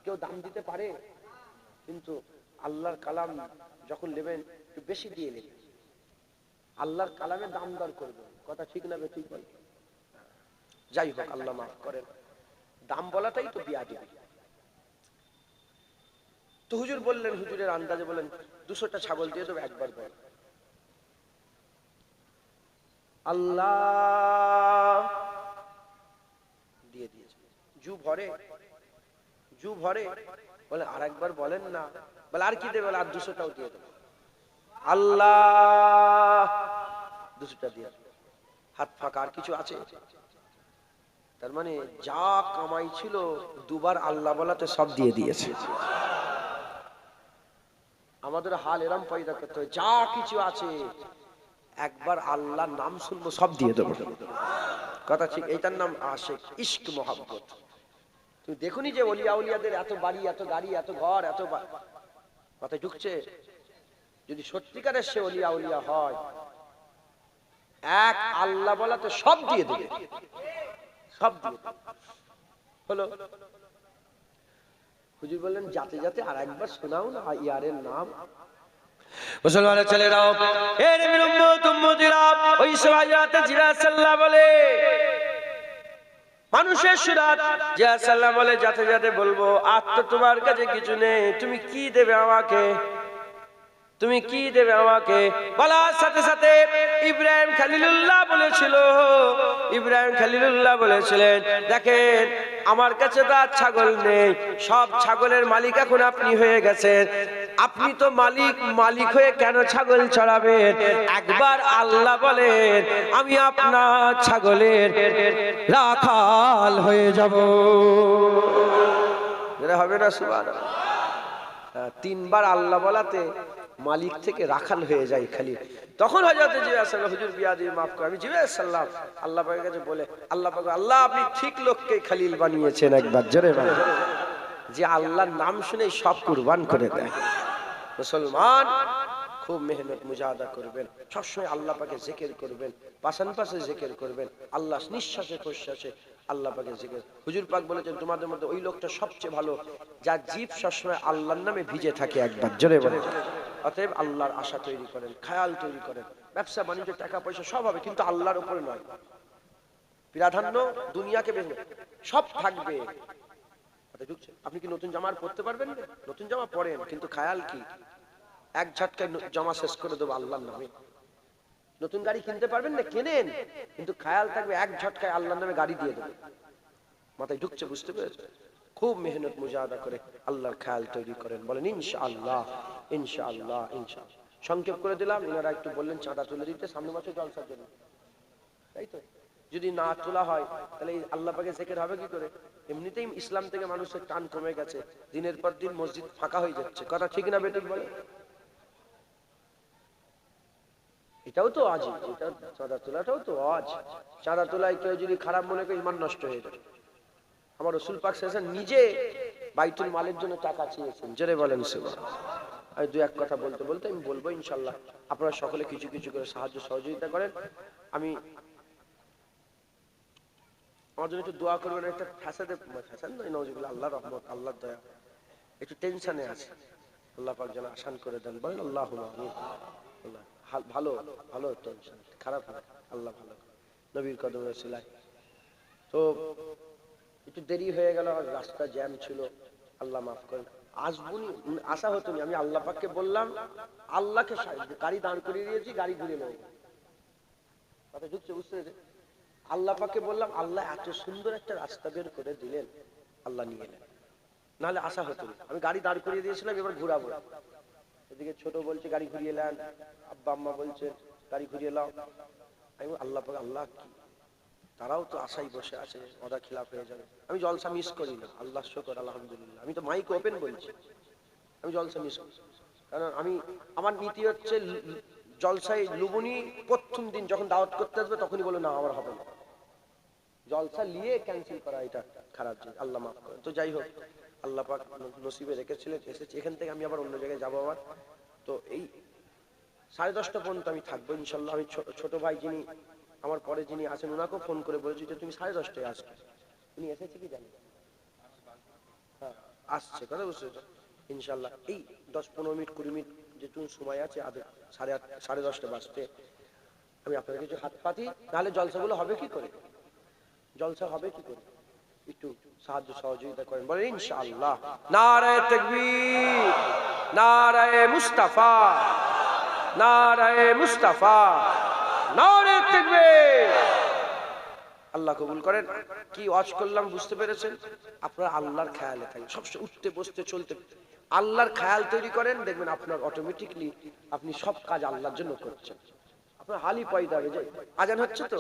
কেউ দাম দিতে পারে, কিন্তু আল্লাহর কালাম যখন নেবেন একটু বেশি দিয়ে নেবেন। আল্লাহর কালামের দাম দর করবেন। কথা ঠিক না ঠিক বল? যাই হোক, আল্লাহ মাফ করেন, দাম বলাটাই তো বিয়াদবি। তো হুজুর বললেন, হুজুরের আন্দাজে বলেন 200টা ছাগল দিয়ে দেবো একবার বল। আল্লাহ দিয়ে দিয়েছে। জু ভরে বলে আর একবার বলেন না। বলে আর কি দেবে? বলে আর 200টাও দিয়ে দেবো। আল্লাহ 200টা দিয়ে, হাত ফাঁকা, আর কিছু আছে? তার মানে যা কামাই ছিল দুবার আল্লাহ বলাতে সব দিয়ে দিয়েছে। আমাদের হাল এরম পয়দা করতে হয়, যা কিছু আছে একবার আল্লাহর নাম শুনবো সব দিয়ে দেবো। কথা ঠিক? এইটার নাম আশিক, ইশক, মোহাব্বত। তুমি দেখুনি যে ওলিয়া উলিয়াদের এত বাড়ি, এত গাড়ি, এত ঘর, এত মাথায় ঢুকছে? যদি সত্যিকারের সে ওলিয়া উলিয়া হয়, এক আল্লাহ বলাতে সব দিয়ে দেবে, সব দিয়ে দেবে। হলো? হুজুর বললেন যাতে যাতে আর একবার শোনাও না ইয়ারের নাম। মুসলমানের ছেলেরাও, এর উম্মত উম্মতিরা, ওই সহায়তে জিরা সাল্লাহ বলে, মানুষের সুরাত জিয়া সাল্লাহ বলে যাতে যাতে বলবো আর তো তোমার কাছে কিছু নেই, তুমি কি দেবে আমাকে? তুমি কি দেবে আমাকে? বলার সাথে সাথে ইব্রাহিম খলিলুল্লাহ বলেছিলেন, দেখেন আমার কাছে তো আর ছাগল নেই, সব ছাগলের মালিক এখন আপনি হয়ে গেছেন, আপনি তো মালিক হয়ে কেন ছাগল চড়াবেন? একবার আল্লাহ বলেন আমি আপনার ছাগলের রাখাল হয়ে যাব। হবে না? সুবহানাল্লাহ। 3 বার আল্লাহ বলাতে মালিক থেকে রাখাল হয়ে যায় খালি। তখন হযরত জিবরাইল সাল্লাল্লাহু হুজুর বিয়াদি মাফ করে, আমি জিবরাইল সাল্লাল্লাহু আল্লাহ পাকের কাছে বলে, আল্লাহ পাক, আল্লাহ আপনি ঠিক লোককে খলিল বানিয়েছেন। একবার জোরে বলেন, যে আল্লাহর নাম শুনে সব কুরবান করে দেয়। মুসলমান খুব মেহনত মুজাহাদা করবেন, সবসময় আল্লাহ পাকে জিকির করবেন, পাশাপাশি জিকির করবেন, আল্লাহ নিঃশ্বাসে প্রশ্বাসে আল্লাহ পাকে জিকির। হুজুর পাক বলেছেন তোমাদের মধ্যে ওই লোকটা সবচেয়ে ভালো যার জিভ সবসময় আল্লাহর নামে ভিজে থাকে। একবার জোরে বলেন। অতএব আল্লাহর আশা তৈরি করেন, খেয়াল তৈরি করেন, ব্যবসা বাণিজ্য টাকা পয়সা সব হবে, কিন্তু আল্লাহর উপরে নয়। প্রাধান্য দুনিয়াকে বেশি, সব থাকবে। আপনি কি নতুন জামা পরতে পারবেন? নতুন জামা পরেন, কিন্তু খেয়াল কি? এক ঝটকায় জামা শেষ করে দেবো আল্লাহর নামে। নতুন গাড়ি কিনতে পারবেন না, কেনেন, কিন্তু খেয়াল থাকবে এক ঝটকায় আল্লাহর নামে গাড়ি দিয়ে দেবো। মাথায় ঢুকছে? বুঝতে পেরেছে? খুব মেহনত মুজাহাদা করে আল্লাহর খেয়াল তৈরি করেন। বলেন ইনশাআল্লাহ, ইনশাআল্লাহ, ইনশাআল্লাহ। সংক্ষেপ করে দিলাম। এনারা একটু বললেন চাঁদা তুলে দিতে সামনে মাসে জলসার জন্য, তাই তো? যদি না তোলা হয় তাহলে আল্লাহ পাকে জিকির হবে কি করে? এমনিতেই ইসলাম থেকে মানুষের টান কমে গেছে, দিনের পর দিন মসজিদ ফাঁকা হয়ে যাচ্ছে। কথা ঠিক না বেঠিক বলে? এটাও তো আজ, এটা চাঁদা তোলাটাও তো আজ। চাঁদা তোলায় কেউ যদি খারাপ মনে করে ঈমান নষ্ট হয়ে যাবে। আমার রাসূল পাক সাল্লাল্লাহু আলাইহি ওয়াসাল্লাম নিজে বাইতুল মালের জন্য টাকা চেয়েছেন। জোরে বলেন সুবহানাল্লাহ। আর দুই এক কথা বলতে বলতে আমি বলবো ইনশাআল্লাহ, আপনারা সকলে কিছু কিছু করে সাহায্য সহযোগিতা করেন। আমি আমার জন্য একটু দোয়া করবেন। একটা ফ্যাসাদ নয়, নাউজুবিল্লাহ, আল্লাহর রহমত, আল্লাহর দয়া, একটু টেনশনে আছে, আল্লাহ পাক যেন আসান করে দেন। বলেন আল্লাহুম্মা আমিন। আল্লাহ ভালো ভালো টেনশন, খারাপ না, আল্লাহ ভালো নবীর কদমে ছিলাই। তো একটু দেরি হয়ে গেল, রাস্তা জ্যাম ছিল, আল্লাহ মাফ করেন। আসবুনি, আশা হতো না। আমি আল্লাহ পাককে বললাম, আল্লাহকে গাড়ি দাঁড় করিয়ে দিয়েছি, গাড়ি ঘুরে নেব। কথা ঢুকছে, বুঝতে পেরেছে? আল্লাহ পাককে বললাম, আল্লাহ এত সুন্দর একটা রাস্তা বের করে দিলেন, আল্লাহ নিয়ে এলেন, নাহলে আশা হতো না। আমি গাড়ি দাঁড় করিয়ে দিয়েছিলাম, এবার ঘুরাবো। এদিকে ছোট বলছে গাড়ি ঘুরিয়ে নেন, আব্বা আম্মা বলছে গাড়ি ঘুরিয়ে নাও। আমি আল্লাহ পাক, আল্লাহ কি, তারাও তো আশাই বসে আছে, ওরা খিলাফ হয়ে যাবে। আমি জলসা মিস করি না, আল্লাহ শুকর, আলহামদুলিল্লাহ। আমি তো মাইক ওপেন বলছি, আমি জলসা মিস করি। কারণ আমার নীতি হচ্ছে জলসায় লুবনি প্রথম দিন যখন দাওয়াত করতে আসবে তখনই বলে না আমার হবে না, জলসা নিয়ে ক্যান্সেল করা এটা খারাপ জিনিস, আল্লাহ মাফ করে। তো যাই হোক, আল্লাহ পাক নসিবে রেখেছিলেন, এসেছি। এখান থেকে আমি আবার অন্য জায়গায় যাবো আবার। তো এই 10:30 পর্যন্ত আমি থাকবো ইনশাল্লাহ। আমি ছোট ভাই যিনি আমার পরে যিনি আছেন ওনাকেও ফোন করে বলেছি যে তুমি 10:30টায় আসবে। উনি এসেছে কি জানি, হ্যাঁ আসছে, কথা বুঝতে ইনশাল্লাহ। এই 10-15 মিনিট 20 মিনিট যেটুকু সময় আছে, 10:30 বাজতে আমি আপনাদের কিছু হাত পাতি, নাহলে জলসাগুলো হবে কি করে, জলসা হবে কি করে, একটু সাহায্য সহযোগিতা করেন, বলেন ইনশাআল্লাহ। নারায়ে তাকবীর, নারায়ে মুস্তাফা, নারায়ে মুস্তাফা, নারায়ে তাকবীর। আল্লাহ কবুল করেন। কি ওয়াজ করলাম বুঝতে পেরেছেন? আপনারা আল্লাহর খেয়ালে থাকেন, সবসময় উঠতে বসতে চলতে আল্লাহর খেয়াল তৈরি করেন, দেখবেন আপনার অটোমেটিকলি আপনি সব কাজ আল্লাহর জন্য করছেন। আপনার হালি পয়দা হবে যে আজান হচ্ছে, তো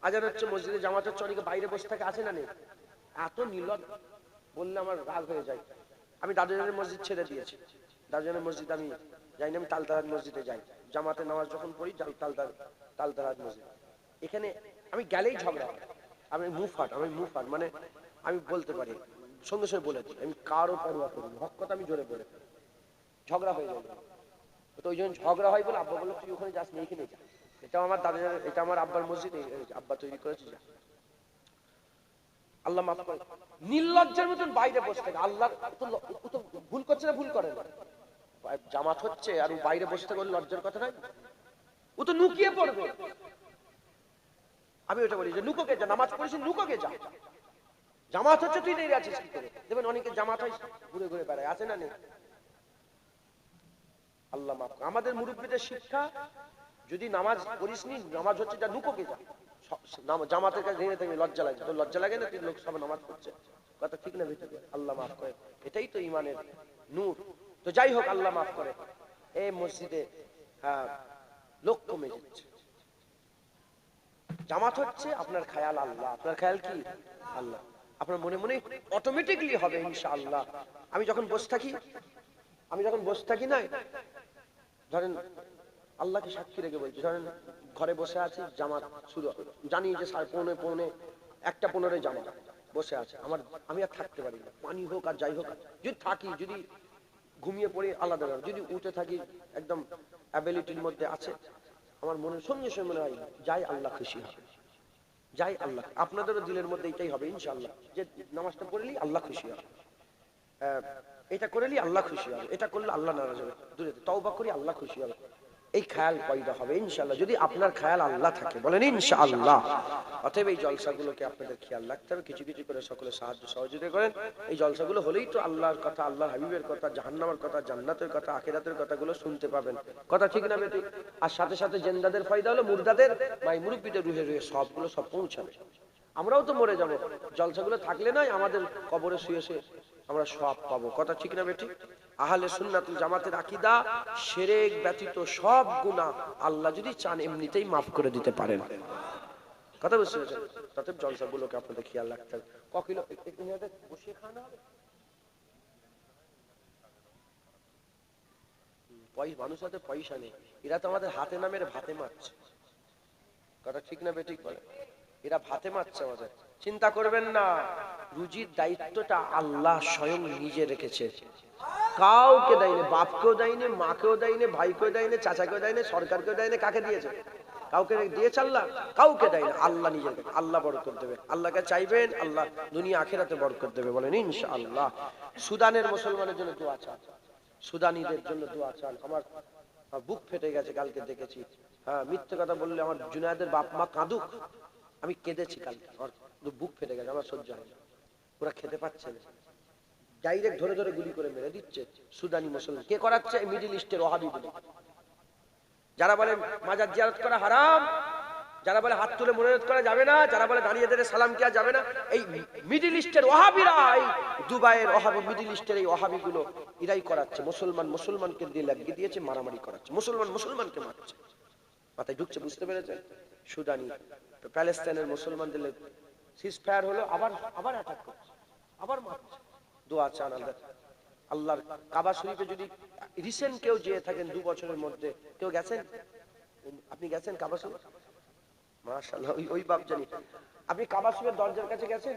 আজান হচ্ছে, মসজিদে জামাত হচ্ছে, অনেকে বাইরে বসে থাকে, আছে না নেই? এত নির্লজ্জ বললে আমার রাগ হয়ে যায়। আমি দাদুজানের মসজিদ ছেড়ে দিয়েছি, দাদুজানের মসজিদ আমি যাই না, আমি তালতারাজ মসজিদে যাই, জামাতে নামাজ যখন পড়ি তালতারাজ মসজিদ। এখানে আমি গেলেই ঝগড়া হয়। আমি মুফাট মানে আমি বলতে পারি, সঙ্গে সঙ্গে বলে দিই, আমি কারো পরোয়া করি না, হক কথা আমি জোরে বলে, ঝগড়া হয়ে যাবে। তো ওই জন্য ঝগড়া হয় বলে আব্বা বললো তুই ওখানে যাস না, এখানে যা, এটা আমার দাদুজানের, এটা আমার আব্বার মসজিদ, আব্বা তৈরি করেছে, যা। আল্লাহ মাফ করে। নির্লজ্জের মতন বাইরে বসে থাকে, আল্লাহ তো ভুল করছে না, ভুল করে না, জামাত হচ্ছে আর বাইরে বসে থাকে, লজ্জার কথা নয়, ও তো লুকিয়ে পড়বে। আমি ওটা বলি যে লুকোকে যা, নামাজ পড়িস লুকোকে যা, জামাত হচ্ছে তুই দেরি আছিস কি করে? দেখবেন অনেকে জামাত হয় ঘুরে ঘুরে বেড়ায়, আছে না নেই? আল্লাহ মাফ। আমাদের মুরব্বীদের শিক্ষা, যদি নামাজ পড়িস নি, নামাজ হচ্ছে যা, লুকোকে যা, জামাতের কাছে ধীরে থেকে লজ্জা লাগে, তোর লজ্জা লাগে না? তুই লোক সব নামাজ পড়ছে, কথা ঠিক না ভিতরে? আল্লাহ মাফ করে, এটাই তো ইমানের নূর। তো যাই হোক, আল্লাহ মাফ করে। এই মসজিদে লোক কমে যাচ্ছে, জামাত হচ্ছে, আপনার খেয়াল আল্লাহ, আপনার খেয়াল কি আল্লাহ, আপনার মনে মনে অটোমেটিকলি হবে ইনশাআল্লাহ। আমি যখন বসে থাকি না, ধরেন আল্লাহকে সাক্ষী রেখে বলছি, ধরেন ঘরে বসে আছি, জামাত শুরু, জানি যে 1:15 জামাত বসে আছে, আমি আর থাকতে পারি না, পানি হোক আর যাই হোক, যদি থাকি, যদি ঘুমিয়ে পড়ি আলাদা, যদি উঠে থাকি একদম অ্যাবিলিটির মধ্যে আছে, আমার মনের সঙ্গে সঙ্গে মনে হয় যাই আল্লাহ খুশি হবে, যাই আল্লাহ। আপনাদেরও দিলের মধ্যে এটাই হবে ইনশাআল্লাহ, যে নামাজটা পড়লেই আল্লাহ খুশি হবে, এটা করলেই আল্লাহ খুশি হবে, এটা করলে আল্লাহ নারাজ হবে, দূরে তওবা করি আল্লাহ খুশি হবে। এই খেয়াল পয়দা হবে ইনশাআল্লাহ, যদি আপনার খেয়াল আল্লাহ থাকে, বলেন ইনশাআল্লাহ। অতএব এই জলসাগুলোকে আপনাদের খেয়াল রাখতে হবে, কিছু কিছু করে সকলে সাহায্য সহযোগিতা করেন। এই জলসাগুলো হলেই তো আল্লাহর কথা, আল্লাহর হাবিবের কথা, জাহান্নামের কথা, জান্নাতের কথা, আখিরাতের কথাগুলো শুনতে পাবেন, কথা ঠিক না বেটি? আর সাথে সাথে জিন্দাদের ফায়দা হলো, মুর্দাদের মাই মুরব্বিদের রুহে রুহে সবগুলো সব পৌঁছাবে। আমরাও তো মরে যাব, জলসাগুলো থাকলে নয় আমাদের কবরে শুয়ে শুয়ে আমরা সব পাবো, কথা ঠিক না বেটি? আহলে সুন্নাতুল জামাতের আকীদা, শিরক ব্যতীত সব গুনাহ আল্লাহ যদি চান এমনিতেই মাফ করে দিতে পারেন, কথা বুঝতে পেরেছেন? অতএব জলসাগুলোকে আপনাদের খেয়াল রাখতে হবে। কিলো বসে খাওয়ানো হবে, মানুষ হাতে পয়সা নেই, এরা তো আমাদের হাতে নামের ভাতে মারছে, কথা ঠিক না বেঠিক বলে? এরা ভাতে মারছে আমাদের। চিন্তা করবেন না, রুজির দায়িত্বটা আল্লাহ স্বয়ং নিজে রেখেছে, কাউকে দেয়নি, বাপকেও দেয়নি, মাকেও দেয়নি, ভাইকেও দেয়নি, চাচাকেও দেয়নি, সরকারকেও দেয়নি। কাকে দিয়েছে? কাউকে দিয়েছে আল্লাহ? কাউকে দেয়নি, আল্লাহ নিজে। আল্লাহ বরকত দেবে, আল্লাহকে চাইবেন, আল্লাহ দুনিয়া আখিরাতে বরকত দেবে, বলেন ইনশাআল্লাহ। সুদানের মুসলমানের জন্য দোয়া চান, সুদানিদের জন্য দোয়া চান। আমার বুক ফেটে গেছে, কালকে দেখেছি, মিথ্যে কথা বললে আমার জুনায়েদের বাপ মা কাঁদুক, আমি কেঁদেছি কালকে, আমার বুক ফেটে গেছে, আমার সহ্য হয় না, ওরা খেতে পাচ্ছে না, ডাইরেক্ট ধরে ধরে গুলি করে মেরে দিচ্ছে সুদানি মুসলমান। কে করাচ্ছে? মিডল ইস্টের ওয়াহাবি বলে, যারা বলে মাজার জিয়ারত করা হারাম, যারা বলে হাত তুলে মুনাজাত করা যাবে না, যারা বলে দাঁড়িয়ে দাঁড়িয়ে সালাম দেওয়া যাবে না, এই মিডল ইস্টের ওয়াহাবিরা, এই দুবাইয়ের ওয়াহাবি, মিডল ইস্টের এই ওয়াহাবিগুলো এরাই করাচ্ছে। মুসলমানকে দিয়ে লাগিয়ে দিয়েছে, মারামারি করাচ্ছে, মুসলমানকে মারছে। মাথায় ঢুকছে, বুঝতে পেরেছেন? সুদানি প্যালেস্তাইনের মুসলমানদের সিজ ফায়ার হলো, আবার অ্যাটাক করছে, আবার মারছে। দোয়া চান আল্লাহর কাবা শরীফে যদি রিসেন্ট কেউ যেয়ে থাকেন 2 বছরের মধ্যে, কেউ গেছেন? আপনি গেছেন কাবা শরীফ? মাশাআল্লাহ, ওই বাপ জানি। আপনি কাবা শরীফের দরজার কাছে গেছেন?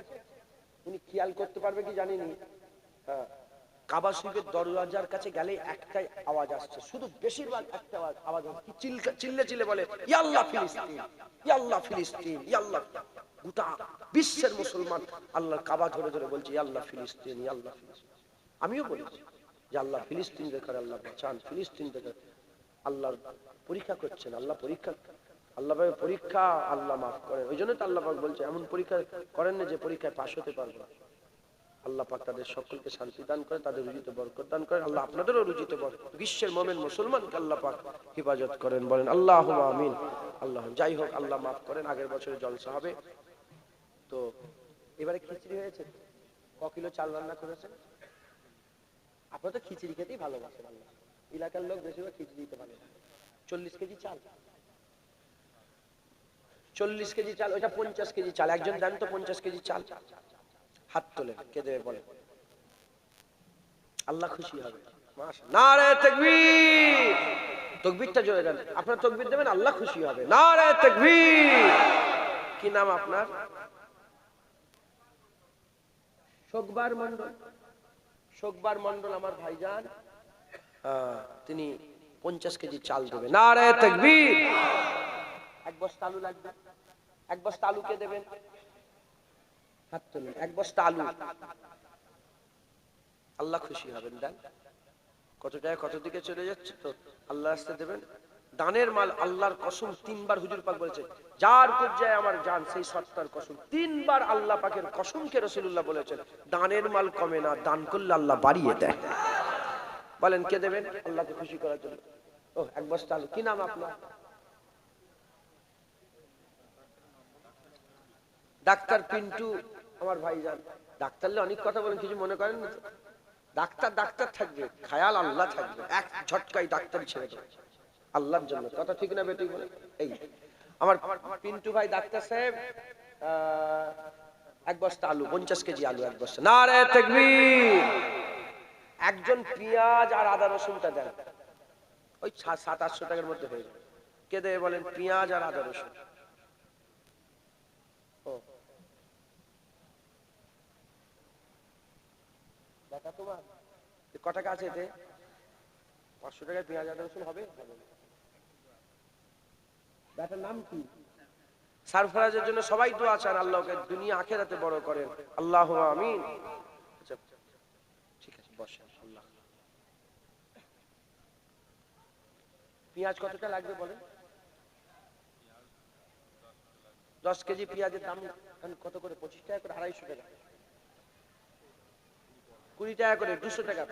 উনি খেয়াল করতে পারবে কি জানিনি। হ্যাঁ, কাবা শরীফের দরজার কাছে গেলে একটাই আওয়াজ আসছে, শুধু বেশিরভাগ একটা আওয়াজ কি চিল্লে বলে, ইয়া আল্লাহ ফিলিস্তিন, ইয়া আল্লাহ ফিলিস্তিন, ইয়া আল্লাহ। গোটা বিশ্বের মুসলমান আল্লাহর কাবা ধরে ধরে বলছে, ইয়া আল্লাহ ফিলিস্তিন, ইয়া আল্লাহ ফিলিস্তিন। আমিও বলেছি যে আল্লাহ ফিলিস্তিন দেখার, আল্লাহ বাঁচান ফিলিস্তিন দেখার। আল্লাহর পরীক্ষা করছেন, আল্লাহ পরীক্ষা আল্লাহ মাফ করেন। ওই জন্য তো আল্লাহ পাক বলছে, এমন পরীক্ষা করেন না যে পরীক্ষায় পাশ হতে পারবে। আল্লাহ পাক তাদের সকলকে শান্তি দান করে, তাদের রুজিতে বরকত দান করেন। আল্লাহ আপনাদেরও রুজিতে বরকত, বিশ্বের মুমিন মুসলমানকে আল্লাহ পাক হেফাজত করেন, বলেন আল্লাহুম্মা আমিন। আল্লাহ, যাই হোক, আল্লাহ মাফ করেন। আগের বছরে জলসা হবে তো, এবারে খিচড়ি হয়েছে। ক কিলো চাল রান্না করেছেন? আপনারা তো খিচড়ি খেতেই ভালোবাসেন, আল্লাহ এলাকার লোক বেশিরভাগ খিচড়ি দিতে ভালোবাসে। 40 কেজি চাল, 40 কেজি চাল, ওইটা 50 কেজি চাল। একজন দেন তো 50 কেজি চাল। হাত তোলে, কে দেবে বলে? আল্লাহ খুশি হবে। মাশাআল্লাহ, নারে তাকবীর। তাকবীরটা জোরে দেন। আপনারা তাকবীর দেবেন, আল্লাহ খুশি হবে। নারে তাকবীর। কি নাম আপনার? শোকবার মন্ডল আমার ভাইজান, তিনি 50 কেজি চাল দেবে। নারে তাকবীর। এক বস্তা আলু লাগবে, এক বস্তা আলু কে দেবেন? হাত তুলুন। এক বস্তা আলু, আল্লাহ খুশি হবেন। দেন। কত টাকা কত দিকে চলে যাচ্ছে তো আল্লাহ রাস্তায় দেবেন। দানের মাল, আল্লাহর কসম 3 বার হুজুর পাক বলেছে, যার পর্যায়ে আমার জান সেই সত্তার কসম। 3 বার আল্লাহ পাকের কসমকে রাসূলুল্লাহ বলেছেন, দানের মাল কমে না, দান করলে আল্লাহ বাড়িয়ে দেয়। বলেন কে দেবেন আল্লাহকে খুশি করার জন্য? ও, এক বস্তা আলু। কি নাম আপনার? ডাক্তার পিন্টু আমার ভাইজান। ডাক্তারলে অনেক কথা বলেন, কিছু মনে করেন না? ডাক্তার থাকবে, খায়াল আল্লাহ থাকবে। এক ঝটকায় ডাক্তার ছেড়ে দেবে আল্লাহর জন্য। কথা ঠিক না বেটি বলে? এই আমার পিন্টু ভাই ডাক্তার সাহেব, এক বস্তা আলু, 50 কেজি আলু, এক বস্তা। নারে তাকবীর। একজন পেঁয়াজ আর আদা রসুনটা দেন, ওই 700-800 টাকার মধ্যে হয়ে যাবে। কে দেবে বলেন? পেঁয়াজ আর আদা রসুন। দেখা তোমার ক টাকা আছে এতে? 500 টাকায় পেঁয়াজ আদা রসুন হবে? ব্যাটার নাম কি? সারফরাজের জন্য সবাই দোয়া চান, আল্লাহকে দুনিয়া আখিরাতে বড় করেন। আল্লাহুম্মা আমিন। আচ্ছা ঠিক আছে, বসেন। আল্লাহ, পেঁয়াজ কতটা লাগবে বলেন? 10 কেজি পেঁয়াজের দাম কত করে? 25 টাকা করে, 250 টাকা, 20 টাকা করে, 200 টাকা।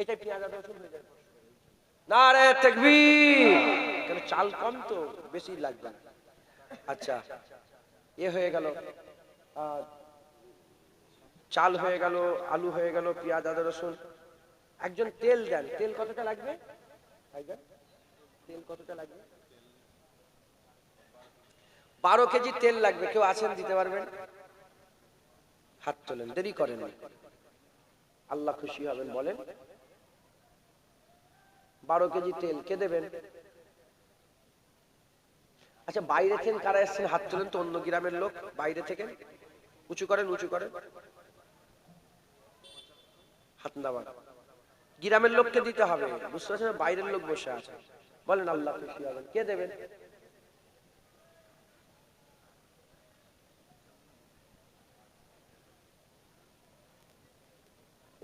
এটাই পেঁয়াজ আদা রসুন হয়ে যাবে। নারে তাকবীর। কেন চাল কম তো, বেশি লাগবে না। আচ্ছা, এ হয়ে গেল, চাল হয়ে গেল, আলু হয়ে গেল, পেঁয়াজ আদা রসুন। একজন তেল দেন। তেল কতটা লাগবে ভাইজান? তেল কতটা লাগবে? 12 কেজি তেল লাগবে। কেউ আছেন দিতে পারবেন? হাত তোলেন, দেরি করেন, আল্লাহ খুশি হবেন। বলেন 12 কেজি তেল কে দেবেন? আচ্ছা, বাইরে থেকে কারা এসেছেন হাত তোলেন তো, অন্য গ্রামের লোক বাইরে থেকে। উঁচু করেন, উঁচু করেন, হাত নামান। গ্রামের লোককে দিতে হবে, বুঝতে পারছেন? বাইরের লোক বসে আছে। বলেন আল্লাহ খুশি হবেন। কে দেবেন?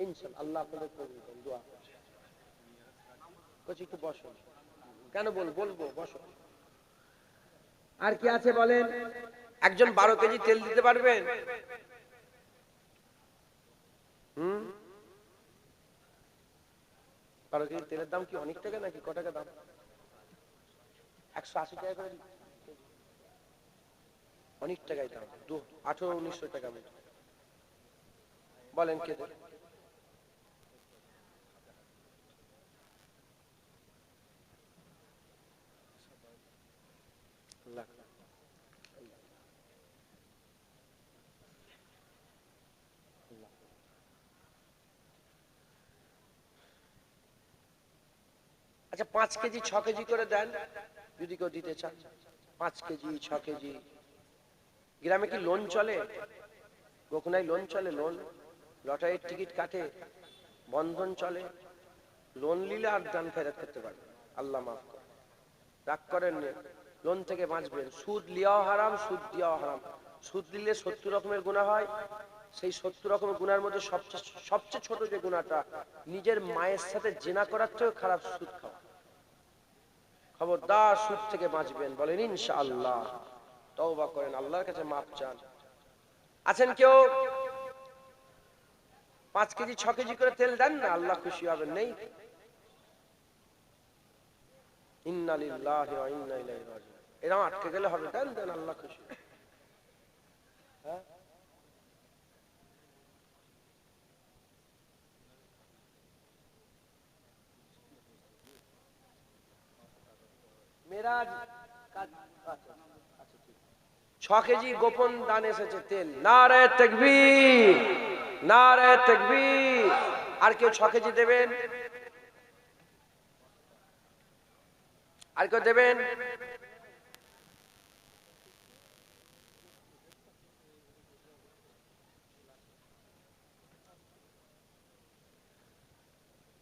ইনশাআল্লাহ আল্লাহ আপনাদের কবুল করুন। দোয়া করছি, একটু বসো। কেন বলবো, বসো। আর কি আছে বলেন? একজন 12 কেজি তেল দিতে পারবেন? 12 কেজি তেলের দাম কি অনেক টাকা নাকি? ক টাকা দাম? 180 টাকা করে, অনেক টাকাই দাম। 1800-1900 টাকা মতো। বলেন কে দেবে? আল্লাহ। আচ্ছা 5 কেজি 6 কেজি করে দেন যদি কেউ দিতে চান। 5 কেজি 6 কেজি। গ্রামে কি লোন চলে? গোখনায় লোন চলে? লোন, লটারির টিকিট কাটে, বন্ধন চলে। লোন নিলে আর দান ফেরত করতে পারবে, আল্লাহ মাফ করে। রাগ করেন না, লোন থেকে বাঁচবেন। সুদ লিয়াও হারাম, সুদ দেওয়াও হারাম। সুদ দিলে 70 রকমের গুনাহ হয়। সেই 70 রকমের গুনার মধ্যে সবচেয়ে ছোট যে গুনাহটা, নিজের মায়ের সাথে জিনা করার থেকেও খারাপ সুদ খাওয়া। খবরদার সুদ থেকে বাঁচবেন, বলেন ইনশাআল্লাহ। তওবা করেন, আল্লাহর কাছে মাপ চান। আছেন কেউ 5 কেজি 6 কেজি করে তেল দেন না, আল্লাহ খুশি হবেন? নেই? ইন্না লিল্লাহি ওয়া ইন্না ইলাইহি রাজিউন। এরকম আটকে গেলে হবে? দেন দেন, আল্লাহ খুশি। হ্যাঁ, মেরাজ 6 কেজি গোপন দান এসেছে তেল। নারে তাকবীর, নারে তাকবীর। আর কেউ 6 কেজি দেবেন? আর কেউ দেবেন?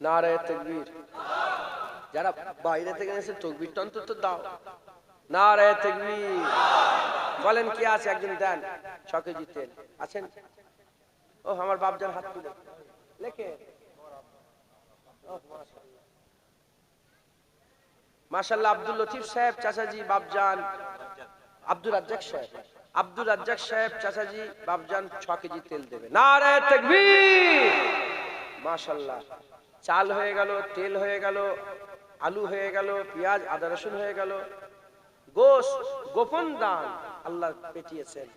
নারে তাকবীর। যারা বাইরে থেকে এসে তাকবীরটা অন্তত দাও। নারে তাকবীর। বলেন কি আছে? একজন দেন 6 কেজি তেল। আছেন? ও আমার বাপজান হাত তুলে লেখে। মাশাআল্লাহ। আব্দুল লতিফ সাহেব চাচাজি বাপজান, আব্দুর রাজ্জাক সাহেব, আব্দুর রাজ্জাক সাহেব চাচাজি বাপজান 6 কেজি তেল দেবে। নারে তাকবীর। মাশাআল্লাহ। চাল হয়ে গেল, তেল হয়ে গেল, আলু হয়ে গেল, পেঁয়াজ আদা রসুন হয়ে গেল। গোশত গোপন দান আল্লাহ পাঠিয়েছেন।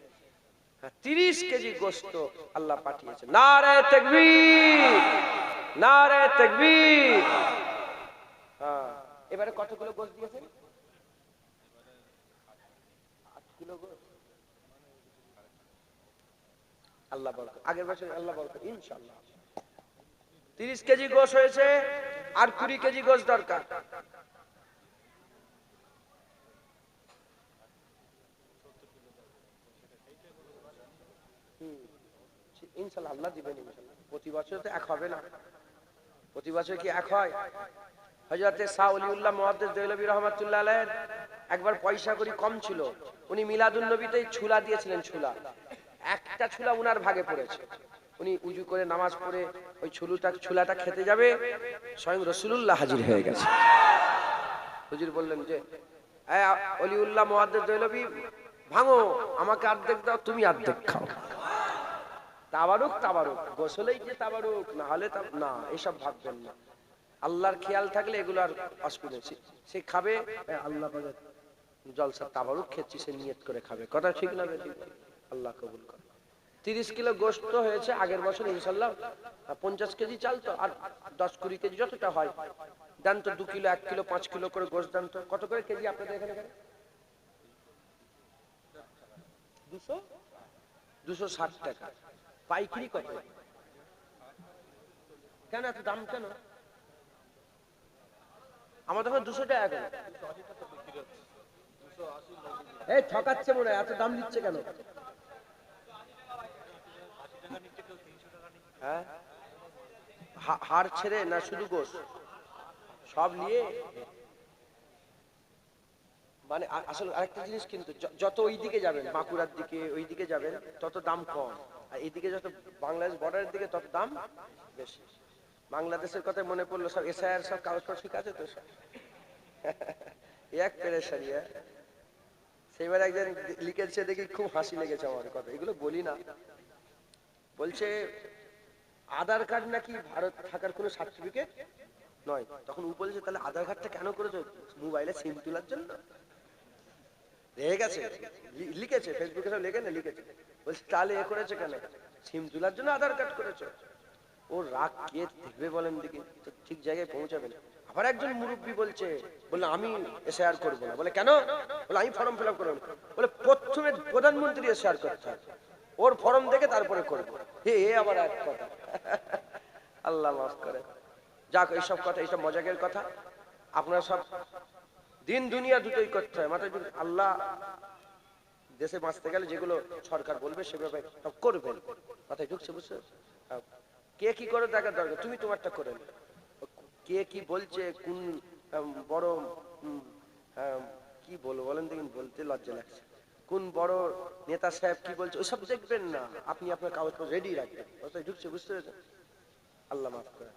30 কেজি গোশত আল্লাহ পাঠিয়েছেন। নারে তাকবীর, নারে তাকবীর। হ্যাঁ, এবারে কতগুলো গোশত দিয়েছেন? 8 কিলো গোশত। আল্লাহ বরকত। আগের বছর আল্লাহ বরকত ইনশাআল্লাহ। 30 কেজি গোশত হয়েছে, আর 20 কেজি গোশত দরকার। ইনশাআল্লাহ আল্লাহ দিবেন ইনশাআল্লাহ। প্রতি বছর তো এক হবে না। প্রতি বছর কি এক হয়? হযরতে শাহ ওলিউল্লাহ মুহাদ্দিস দেহলভী রাহমাতুল্লাহ আলাইহি একবার পয়সা করি কম ছিল, উনি মিলাদুন নবীতে ছুলা দিয়েছিলেন। ছুলা, একটা ছুলা উনার ভাগে পড়েছে। উনি উজু করে নামাজ পড়ে ওই ছুলাটা খেতে যাবে, স্বয়ং রাসূলুল্লাহ হাজির হয়ে গেছে। হুজুর বললেন যে ওলিউল্লাহ মুহাদ্দিস দেহলভী, ভাঙো, আমাকে অর্ধেক দাও, তুমি অর্ধেক খাও। তাবারুক, তাবারুক গোসলেই যে তাবারুক, না হলে না, এসব ভাববেন না। আল্লাহর খেয়াল থাকলে এগুলো আর অসুবিধা। সে খাবে আল্লাহ পাকের জলসা তাবারুক খেয়েছি, সে নিয়ত করে খাবে। কথা ঠিক না বেঠিক? আল্লাহ কবুল করে। 30 কিলো গোশত হয়েছে আগের বছর ইনশাআল্লাহ। 50 কেজি চাল তো, আর 10-20 কেজি যতটা হয় দেন তো। 2 কিলো 1 কিলো 5 কিলো করে গোশত দেন তো। কত করে কেজি আপনাদের এখানে? 260 টাকা। পাইকারি কত? কেন এত দাম কেন? আমাদের ওখানে 200 টাকা করে। এই ঠকাচ্ছে মনে হয়, এত দাম দিচ্ছে কেন? হ্যাঁ, হাড় ছেড়ে না শুধু গোশত? সব নিয়ে। মানে আসলে আরেকটা জিনিস, কিন্তু যত ওই দিকে যাবেন, বাঁকুড়ার দিকে ওই দিকে যাবেন, তত দাম কম। আর এইদিকে যত বাংলাদেশ বর্ডারের দিকে তত দাম বেশি। বাংলাদেশের কথা মনে পড়লো, সব এসআইআর সব কাগজপত্র ঠিক আছে তো? সব এক পেরেশানি। সেইবার একজন লিখেছে, দেখি খুব হাসি লেগেছে আমার কথা। এগুলো বলি না। বলছে আধার কার্ড নাকি ভারত থাকার কোনো সার্টিফিকেট নয়। তখন ও বলছে তাহলে আধার কার্ডটা কেন করেছো? মোবাইলে সিম তোলার জন্য। রেগে গেছে, লিখেছে ফেসবুকে সব লেখে না, লিখেছে বলছে তাহলে এ করেছে কেন? সিম তোলার জন্য আধার কার্ড করেছো। ওর রাগ কে দেখবে বলেন দেখি, তো ঠিক জায়গায় পৌঁছাবে না। আবার একজন মুরব্বী বলছে, বললো আমি এসআইআর করবো না। বলে কেন? বলে আমি ফর্ম ফিল আপ করবো না। বলে প্রথমে প্রধানমন্ত্রী এসআইআর করতে হবে, ওর ফর্ম দেখে তারপরে করবো। এ আবার এক কথা। আল্লাহ মাফ করে। যাক, এইসব কথা, এইসব মজাকের কথা। আপনারা সব দিন দুনিয়া দুটোই করতে হয় মাথায়। আল্লাহ দেশে বাঁচতে গেলে যেগুলো সরকার বলবে সেভাবে সব করবেন, মাথায় ঢুকছে? বুঝছো? কে কি করে দেখার দরকার, তুমি তোমারটা করে নাও। কে কি বলছে, কোন বড় কি বলবো বলেন দেখুন, বলতে লজ্জা লাগছে, কোন বড় নেতা সাহেব কি বলছে ওইসব দেখবেন না, আপনি আপনার কাগজপত্র রেডি রাখবেন। মাথায় ঢুকছে? বুঝতে পেরেছেন? আল্লাহ মাফ করে।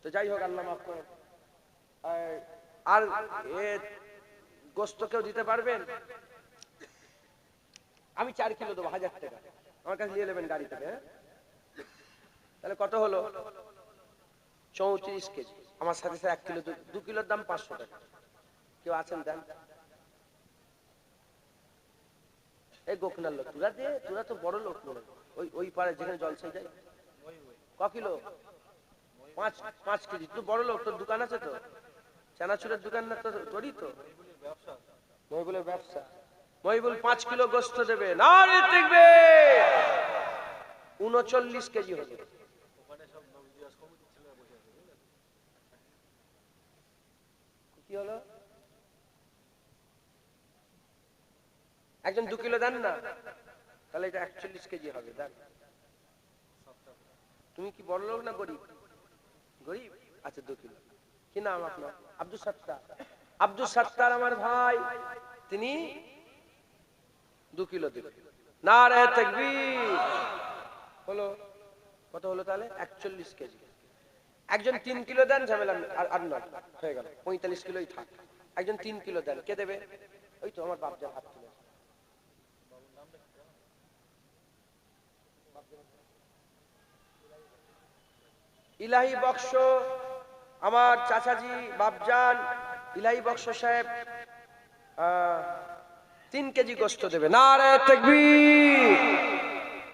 তো যাই হোক, আল্লাহ মাফ করে। আর এ গোস্ত কেউ দিতে পারবেন? আমি 4 কিলো দেবো, 1000 টাকা আমার কাছে নিয়ে নেবেন গাড়ি থেকে। তাহলে কত হলো? 34 কেজি। আমার সাথে সাথে 1 কিলো, 2 কিলোর দাম 500 টাকা। কেউ আছেন দেন? এই গোকনার লোক, তোরা দে, তোরা তো বড় লোক মনে। ওই পাড়ে যেখানে জলসে যায়। ক কিলো? 5 কেজি। তুই বড় লোক, তোর দোকান আছে তো, চানাচুরের দোকান না তো তোরই তো? মহিবুলের ব্যবসা। মহিবুল 5 কিলো গোস্ত দেবে। না রে দেখবে 39 কেজি হবে। কি হলো? একজন 2 কিলো দেন না, তাহলে এটা 41 কেজি হবে। দেখ, তুমি কি বড় লোক না গরিব? গরিব। আচ্ছা 2 কিলো। কি নাম আপনার? আব্দুল সত্তার। আব্দুল সত্তার আমার ভাই, তিনি 2 কিলো দেবেন। নারে তাকবীর। হলো কত হলো তাহলে? 41 কেজি। একজন 3 কিলো দেন, ঝামেলা আর নয়, হয়ে গেল 45 কিলোই থাক। একজন 3 কিলো দেন, কে দেবে? ওই তো আমার বাপজান হাত তুলে। ইলাহি বক্স, আমার চাচাজি বাপজান ইলাহি বক্স সাহেব 3 কেজি গোস্ত দেবে। নারে তাকবীর।